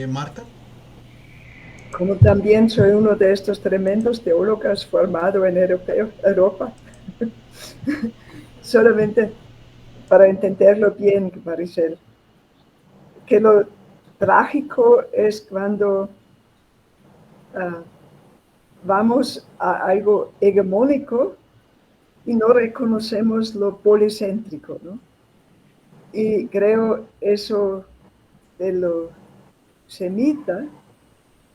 Marta. Como también soy uno de estos tremendos teólogos formado en Europa, solamente para entenderlo bien, Maricel, que lo trágico es cuando vamos a algo hegemónico y no reconocemos lo policéntrico, ¿no? Y creo eso de lo semita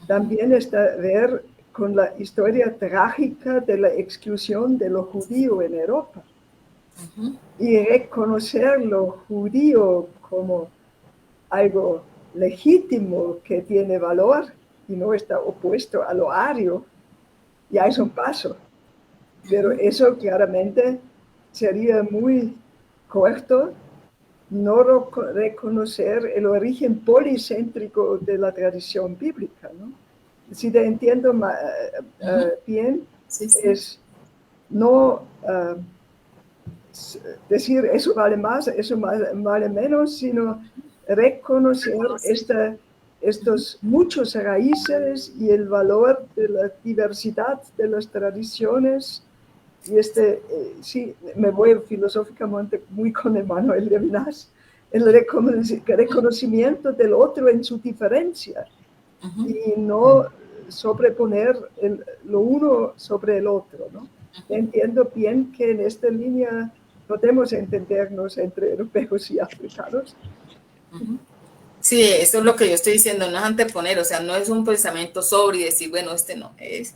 también está a ver con la historia trágica de la exclusión de lo judío en Europa. Y reconocer lo judío como algo legítimo que tiene valor y no está opuesto a lo ario, ya es un paso. Pero eso claramente sería muy corto no reconocer el origen policéntrico de la tradición bíblica, ¿no? Si te entiendo bien, Sí, sí. es no decir eso vale más, eso vale menos, sino reconocer estos muchos raíces y el valor de la diversidad de las tradiciones. Y sí, me voy filosóficamente muy con Emmanuel Levinas, el reconocimiento del otro en su diferencia y no sobreponer lo uno sobre el otro, ¿no? Entiendo bien que en esta línea podemos entendernos entre europeos y africanos. Sí, eso es lo que yo estoy diciendo, no es anteponer, o sea, no es un pensamiento sobre y decir, bueno, no, es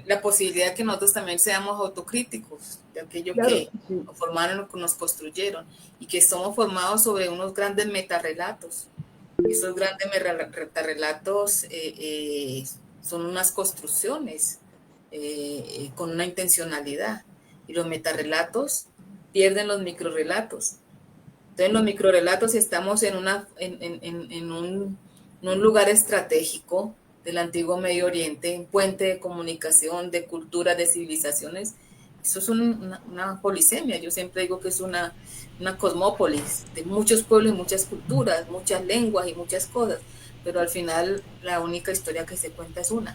la posibilidad de que nosotros también seamos autocríticos de aquello que nos formaron, que nos construyeron, y que somos formados sobre unos grandes metarrelatos. Esos grandes metarrelatos son unas construcciones con una intencionalidad, y los metarrelatos pierden los microrrelatos. Entonces, los microrelatos, estamos en un lugar estratégico del antiguo Medio Oriente, un puente de comunicación, de culturas, de civilizaciones. Eso es una polisemia. Yo siempre digo que es una cosmópolis de muchos pueblos y muchas culturas, muchas lenguas y muchas cosas, pero al final la única historia que se cuenta es una,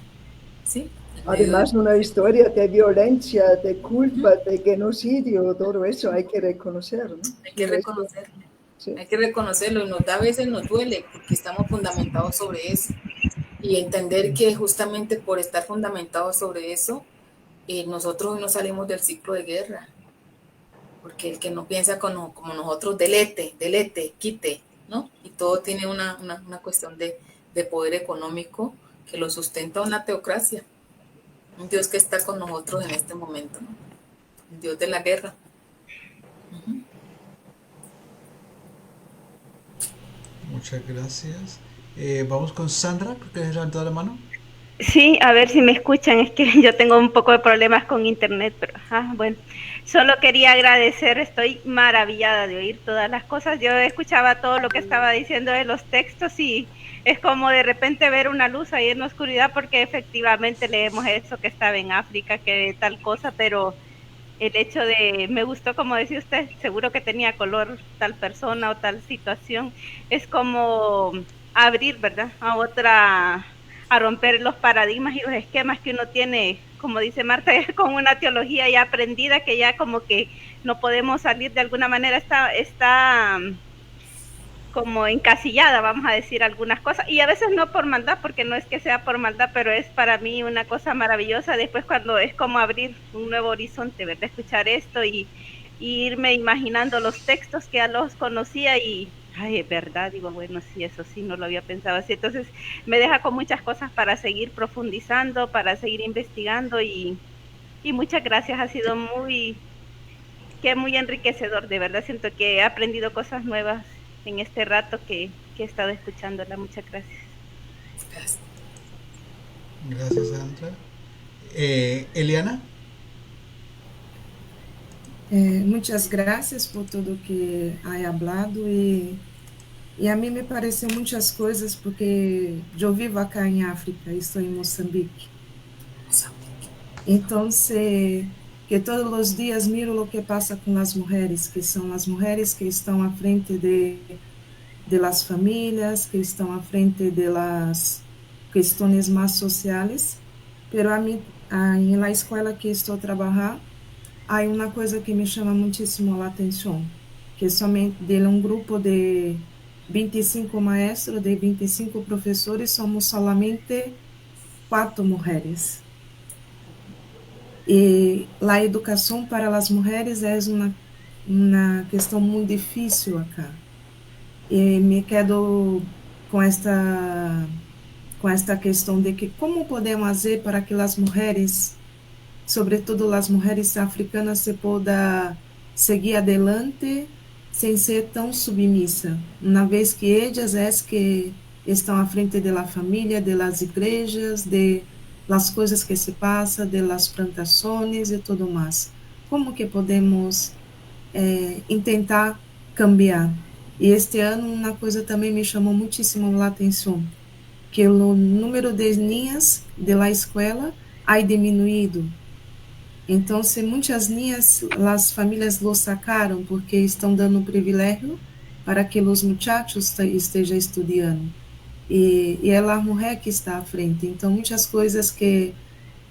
¿sí? Además, una historia de violencia, de culpa, de genocidio, todo eso hay que reconocer, ¿no? Hay que reconocerlo. Sí. Hay que reconocerlo, y a veces nos duele porque estamos fundamentados sobre eso, y entender que justamente por estar fundamentados sobre eso, nosotros no salimos del ciclo de guerra, porque el que no piensa como nosotros, delete, quite, ¿no? Y todo tiene una cuestión de poder económico que lo sustenta una teocracia, un Dios que está con nosotros en este momento, ¿no? El Dios de la guerra. Muchas gracias. Vamos con Sandra, porque has levantado la mano. Sí, a ver si me escuchan, es que yo tengo un poco de problemas con internet, pero bueno, solo quería agradecer, estoy maravillada de oír todas las cosas. Yo escuchaba todo lo que estaba diciendo de los textos y es como de repente ver una luz ahí en la oscuridad, porque efectivamente leemos eso que estaba en África, que tal cosa, pero el hecho de, me gustó como decía usted, seguro que tenía color tal persona o tal situación, es como abrir, ¿verdad?, a romper los paradigmas y los esquemas que uno tiene, como dice Marta, con una teología ya aprendida, que ya como que no podemos salir de alguna manera, está como encasillada, vamos a decir algunas cosas, y a veces no por maldad, porque no es que sea por maldad, pero es para mí una cosa maravillosa después cuando es como abrir un nuevo horizonte, ¿verdad?, escuchar esto y irme imaginando los textos que ya los conocía y, ay, es verdad, digo, bueno, sí, eso sí, no lo había pensado así, entonces me deja con muchas cosas para seguir profundizando, para seguir investigando y muchas gracias, ha sido muy enriquecedor, de verdad, siento que he aprendido cosas nuevas en este rato que he estado escuchándola. Muchas gracias. Gracias, Sandra. Eliana. Muchas gracias por todo que ha hablado y a mí me parecen muchas cosas porque yo vivo acá en África, estoy en Mozambique. Entonces, que todos los días miro lo que pasa con las mujeres, que son las mujeres que están a frente de las familias, que están a frente de las cuestiones más sociales, pero a mí, en la escuela que estoy trabajando, hay una cosa que me llama muchísimo la atención, que somente de un grupo de 25 maestros, de 25 profesores, somos solamente 4 mujeres. E a educação para as mulheres é uma questão muito difícil acá. E me quedo com esta questão de que como podemos fazer para que as mulheres, sobretudo as mulheres africanas, se possam seguir adelante sem ser tão submissa, uma vez que elas é que estão à frente da família, das igrejas, de las coisas que se passam, de las plantações e tudo mais. Como que podemos tentar cambiar? E este ano uma coisa também me chamou muitíssimo a atenção, que o número de niñas de la escola ha diminuído. Então, se muitas niñas, as famílias lo sacaram porque estão dando privilégio para que os muchachos estejam estudando. E é a mulher que está à frente. Então, muitas coisas que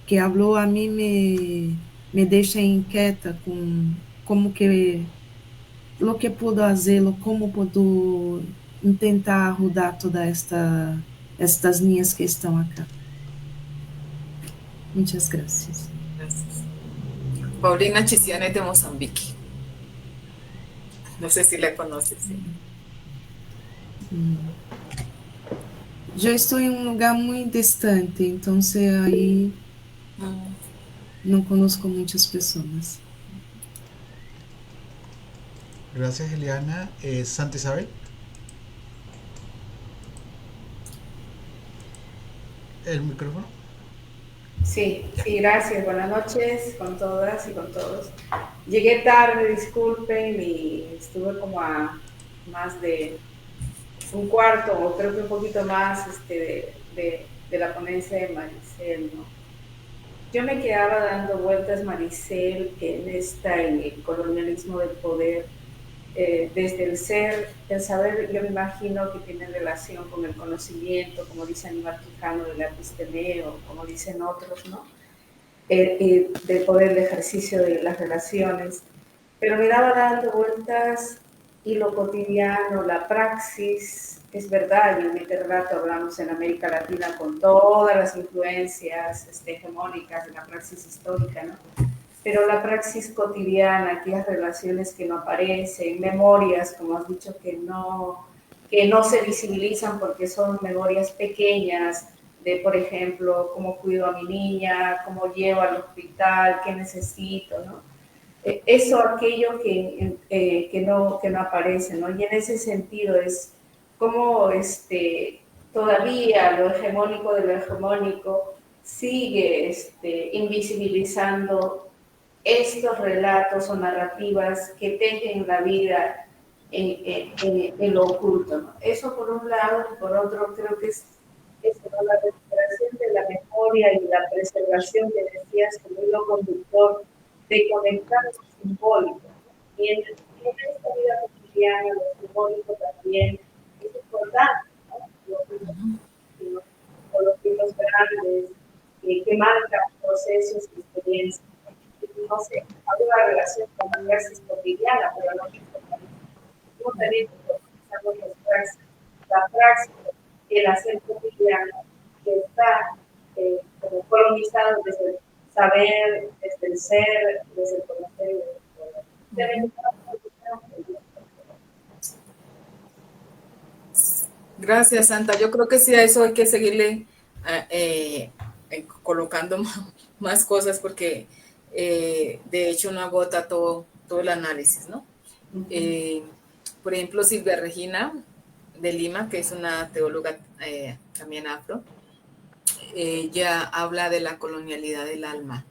falou a mim me deixam inquieta com como que o que puedo fazer, como puedo tentar ajudar todas estas niñas que estão acá. Muitas graças. Gracias. Paulina Chisiana es de Mozambique. No sé si la conoces. ¿Sí? Eu estou em um lugar muito distante, então aí não conosco muitas pessoas. Gracias, Eliana. Santa Isabel. El micrófono. Sí, sí, gracias. Buenas noches con todas y con todos. Llegué tarde, disculpen, y estuve como a más de un cuarto, o creo que un poquito más de la ponencia de Maricel, ¿no? Yo me quedaba dando vueltas, Maricel, en el colonialismo del poder, desde el ser, el saber, yo me imagino que tiene relación con el conocimiento, como dice Aníbal Quijano, del epistemeo, como dicen otros, ¿no? Del poder de ejercicio de las relaciones. Pero me daba dando vueltas y lo cotidiano, la praxis, es verdad, y en este relato hablamos en América Latina con todas las influencias hegemónicas de la praxis histórica, ¿no? Pero la praxis cotidiana, aquellas relaciones que no aparecen, memorias, como has dicho, que no se visibilizan porque son memorias pequeñas, de, por ejemplo, cómo cuido a mi niña, cómo llevo al hospital, qué necesito, ¿no? Eso, aquello que no aparece, ¿no? Y en ese sentido es como todavía lo hegemónico de lo hegemónico sigue invisibilizando estos relatos o narrativas que tejen la vida en lo oculto, ¿no? Eso por un lado, y por otro creo que es la recuperación de la memoria y la preservación, que decías, como hilo conductor, de conectar lo simbólico. Y en esta vida cotidiana, lo simbólico también es importante, ¿no? Los libros grandes que marcan procesos y experiencias. No sé, hay una relación con la praxis cotidiana, pero no es importante. ¿Cómo también profundizamos la praxis, el hacer cotidiano, que está como colonizado desde el saber, desde el ser, desde el conocer y desde el poder. Gracias, Santa. Yo creo que sí, a eso hay que seguirle colocando más cosas porque de hecho no agota todo el análisis, ¿no? Por ejemplo, Silvia Regina de Lima, que es una teóloga también afro, ella habla de la colonialidad del alma.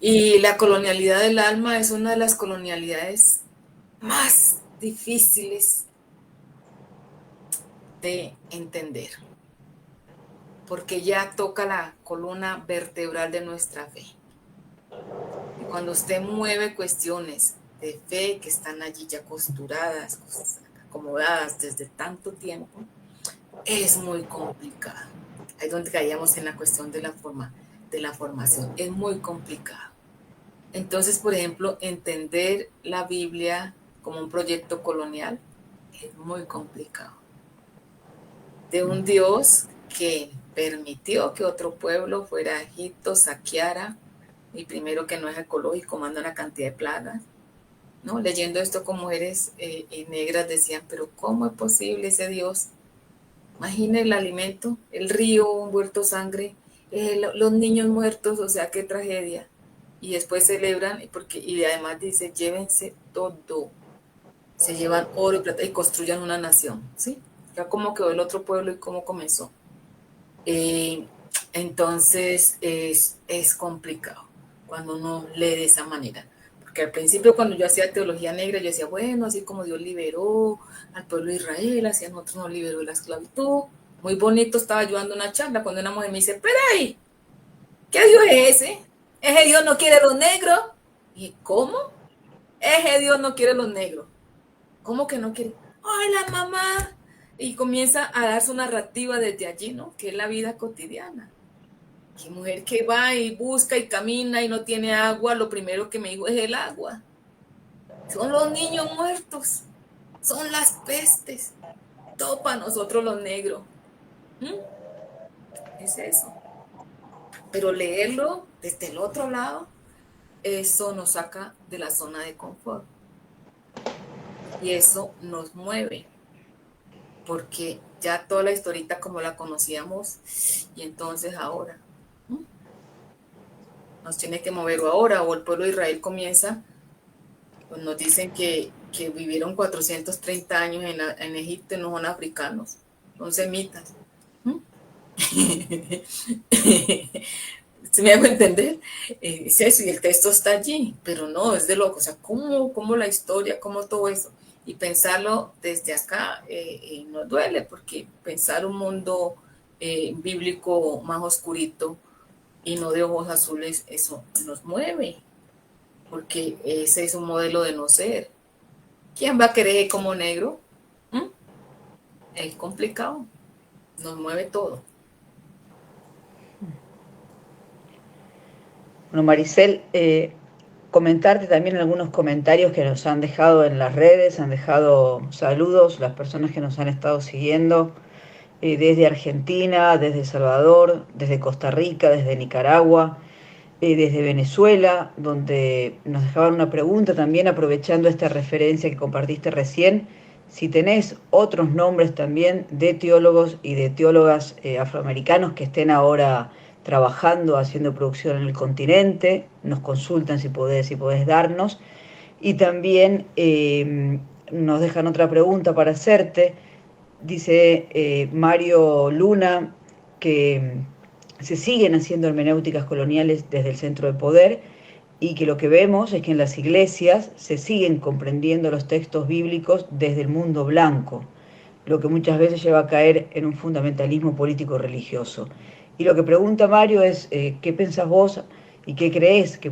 Y la colonialidad del alma es una de las colonialidades más difíciles de entender, porque ya toca la columna vertebral de nuestra fe. Y cuando usted mueve cuestiones de fe que están allí ya costuradas, acomodadas desde tanto tiempo, es muy complicado. Ahí es donde caíamos en la cuestión de la formación. Es muy complicado. Entonces, por ejemplo, entender la Biblia como un proyecto colonial es muy complicado. De un Dios que permitió que otro pueblo fuera a Egipto, saqueara, y primero que no es ecológico, manda una cantidad de plagas, ¿no? Leyendo esto con mujeres negras decían, pero ¿cómo es posible ese Dios? Imagina el alimento, el río vuelto sangre, los niños muertos, o sea, qué tragedia. Y después celebran, y además dice, llévense todo. Se llevan oro y plata y construyan una nación, ¿sí? Ya cómo quedó el otro pueblo y cómo comenzó. Entonces es complicado cuando uno lee de esa manera. Porque al principio cuando yo hacía teología negra, yo decía, bueno, así como Dios liberó al pueblo de Israel, así a nosotros nos liberó de la esclavitud. Muy bonito, estaba yo dando una charla cuando una mujer me dice, pero ahí, ¿qué Dios es ese? ¿Ese Dios no quiere los negros? Y ¿cómo? Ese Dios no quiere los negros. ¿Cómo que no quiere? ¡Ay, la mamá! Y comienza a dar su narrativa desde allí, ¿no? Que es la vida cotidiana. Que mujer que va y busca y camina y no tiene agua, lo primero que me dijo es el agua. son los niños muertos, son las pestes, todo para nosotros los negros. Es eso. Pero leerlo desde el otro lado, eso nos saca de la zona de confort. Y eso nos mueve, porque ya toda la historita como la conocíamos, y entonces ahora nos tiene que mover ahora, o el pueblo de Israel comienza, pues nos dicen que vivieron 430 años en Egipto y no son africanos, son semitas. ¿Se me hago entender? Es eso, y el texto está allí, pero no, es de loco. O sea, ¿cómo la historia, cómo todo eso? Y pensarlo desde acá nos duele, porque pensar un mundo bíblico más oscurito y no de ojos azules, eso nos mueve, porque ese es un modelo de no ser. ¿Quién va a querer como negro? Es complicado, nos mueve todo. Bueno, Maricel, comentarte también algunos comentarios que nos han dejado en las redes, han dejado saludos las personas que nos han estado siguiendo desde Argentina, desde El Salvador, desde Costa Rica, desde Nicaragua, desde Venezuela, donde nos dejaban una pregunta también aprovechando esta referencia que compartiste recién, si tenés otros nombres también de teólogos y de teólogas afroamericanos que estén ahora trabajando, haciendo producción en el continente, nos consultan si podés darnos. Y también nos dejan otra pregunta para hacerte. Dice Mario Luna que se siguen haciendo hermenéuticas coloniales desde el centro de poder y que lo que vemos es que en las iglesias se siguen comprendiendo los textos bíblicos desde el mundo blanco, lo que muchas veces lleva a caer en un fundamentalismo político-religioso. Y lo que pregunta Mario es, ¿qué pensás vos y qué crees que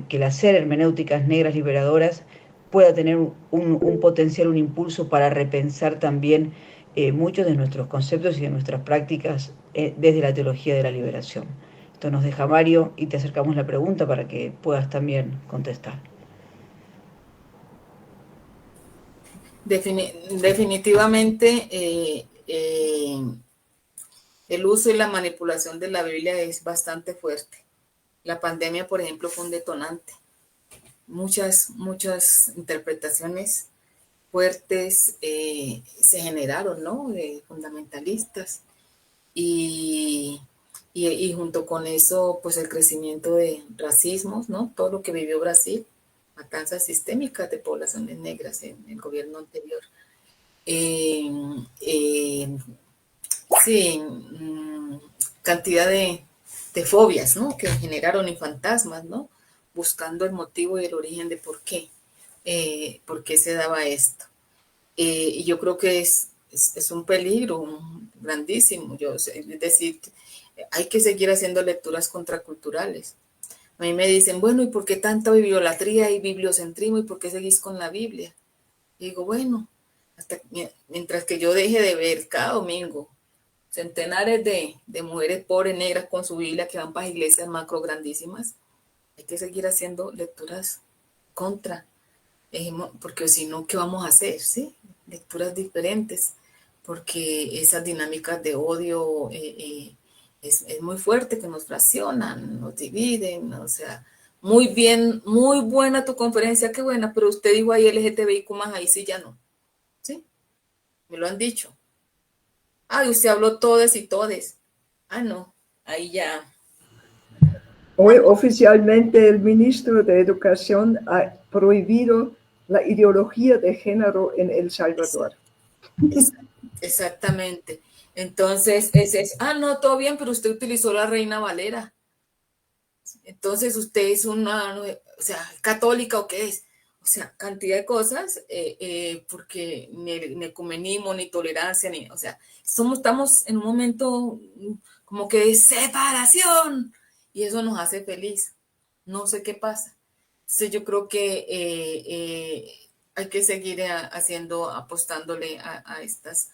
que el hacer hermenéuticas negras liberadoras pueda tener un potencial, un impulso para repensar también muchos de nuestros conceptos y de nuestras prácticas desde la teología de la liberación? Esto nos deja Mario y te acercamos la pregunta para que puedas también contestar. Definitivamente el uso y la manipulación de la Biblia es bastante fuerte. La pandemia, por ejemplo, fue un detonante. Muchas interpretaciones fuertes se generaron, ¿no? Fundamentalistas. Y junto con eso, pues el crecimiento de racismos, ¿no? Todo lo que vivió Brasil, matanzas sistémicas de poblaciones negras en el gobierno anterior. Sí, cantidad de fobias, ¿no? Que generaron y fantasmas, ¿no? Buscando el motivo y el origen de por qué se daba esto. Y yo creo que es un peligro grandísimo. Es decir, hay que seguir haciendo lecturas contraculturales. A mí me dicen, bueno, ¿y por qué tanta bibliolatría y bibliocentrismo? ¿Y por qué seguís con la Biblia? Y digo, bueno, mientras que yo deje de ver cada domingo centenares de mujeres pobres negras con su Biblia que van para iglesias macro grandísimas, hay que seguir haciendo lecturas contra, porque si no, ¿qué vamos a hacer? ¿Sí? Lecturas diferentes, porque esas dinámicas de odio es muy fuerte, que nos fraccionan, nos dividen, o sea, muy bien, muy buena tu conferencia, qué buena, pero usted dijo ahí LGTBIQ+, ahí sí ya no, ¿sí? Me lo han dicho. Ah, usted habló todes y todes. Ah, no, ahí ya. Hoy oficialmente el ministro de Educación ha prohibido la ideología de género en El Salvador. Exactamente. Entonces, no, todo bien, pero usted utilizó la Reina Valera. Entonces, usted es una, o sea, católica o qué es. O sea, cantidad de cosas, porque ni ecumenismo, ni tolerancia, o sea, estamos en un momento como que de separación y eso nos hace feliz. No sé qué pasa. Entonces yo creo que hay que seguir apostándole a estas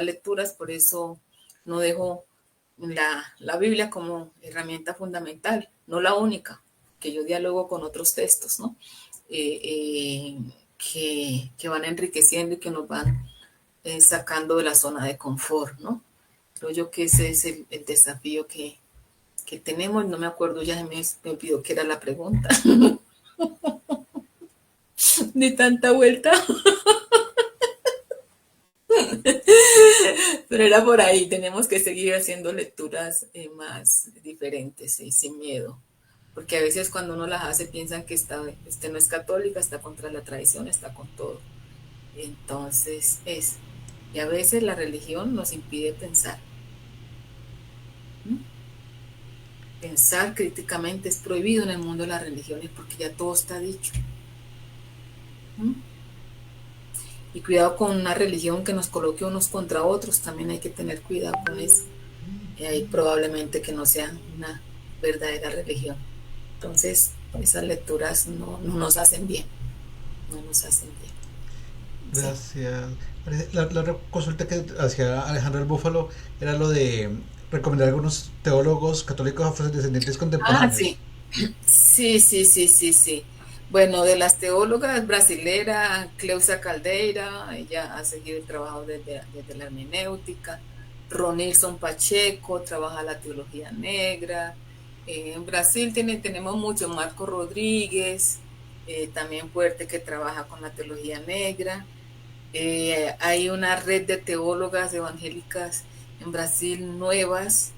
lecturas, por eso no dejo la Biblia como herramienta fundamental, no la única, que yo dialogo con otros textos, ¿no? que van enriqueciendo y que nos van sacando de la zona de confort, ¿no? Creo yo que ese es el desafío que tenemos. No me acuerdo, ya me olvidó que era la pregunta. De tanta vuelta. Pero era por ahí, tenemos que seguir haciendo lecturas más diferentes y sin miedo. Porque a veces cuando uno las hace piensan que no es católica, está contra la tradición, está con todo. Entonces y a veces la religión nos impide pensar. Pensar críticamente es prohibido en el mundo de las religiones porque ya todo está dicho. Y cuidado con una religión que nos coloque unos contra otros, también hay que tener cuidado con eso. Y ahí probablemente que no sea una verdadera religión. Entonces, esas lecturas no nos hacen bien. No nos hacen bien. Gracias. La consulta que hacía Alejandro el Búfalo era lo de recomendar algunos teólogos católicos afrodescendientes contemporáneos. Sí. Sí. Bueno, de las teólogas brasilera, Cleusa Caldeira, ella ha seguido el trabajo desde la hermenéutica. Ronilson Pacheco trabaja la teología negra. En Brasil tenemos mucho, Marco Rodríguez, también fuerte, que trabaja con la teología negra. Hay una red de teólogas evangélicas en Brasil nuevas,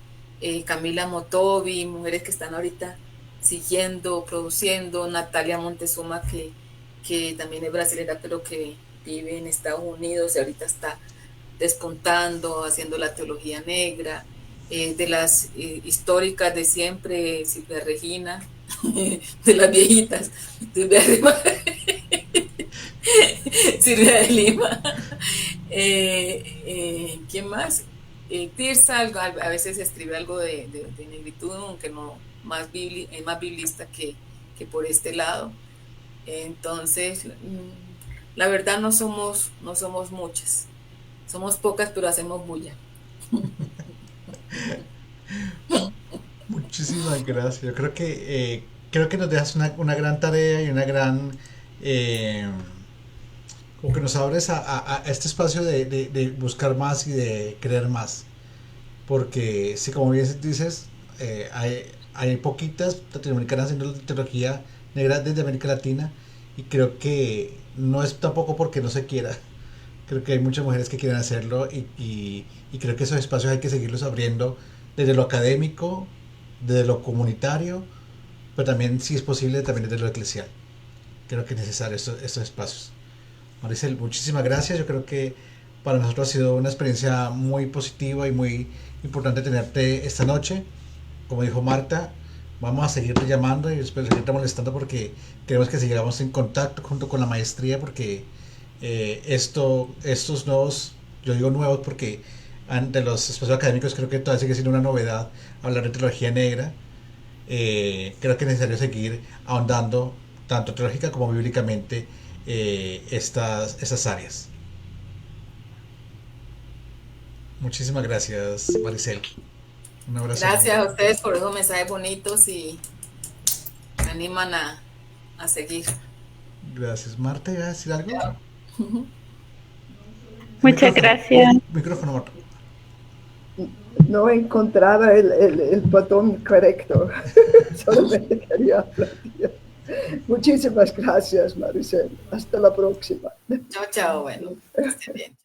Camila Motobi, mujeres que están ahorita siguiendo, produciendo, Natalia Montezuma, que también es brasilera, pero que vive en Estados Unidos y ahorita está despuntando, haciendo la teología negra. De las históricas de siempre, Silvia Regina, de las viejitas, Silvia de Lima. ¿Quién más? Tirsa a veces escribe algo de negritud, aunque no es más biblista que por este lado. Entonces, la verdad no somos muchas, somos pocas, pero hacemos bulla. Muchísimas gracias. Yo creo que nos dejas una gran tarea y una gran como que nos abres a este espacio de buscar más y de creer más, porque sí, como bien dices, hay poquitas latinoamericanas haciendo teología negra desde América Latina, y creo que no es tampoco porque no se quiera. Creo que hay muchas mujeres que quieren hacerlo, y creo que esos espacios hay que seguirlos abriendo desde lo académico, desde lo comunitario, pero también, si es posible, también desde lo eclesial. Creo que es necesario estos espacios. Maricel, muchísimas gracias. Yo creo que para nosotros ha sido una experiencia muy positiva y muy importante tenerte esta noche. Como dijo Marta, vamos a seguirte llamando y espero seguirte molestando, porque queremos que sigamos en contacto junto con la maestría, porque estos nuevos, yo digo nuevos porque de los espacios académicos creo que todavía sigue siendo una novedad hablar de teología negra. Creo que es necesario seguir ahondando tanto teológica como bíblicamente estas áreas. Muchísimas gracias, Maricel. Un abrazo. Gracias a ustedes por esos mensajes bonitos y me animan a seguir. Gracias. Marta, ¿ibas a decir algo? Muchas gracias. Micrófono, Marta. No encontraba el botón correcto. Solamente quería aplaudir. Muchísimas gracias, Maricel. Hasta la próxima. Chao, bueno. Esté bien.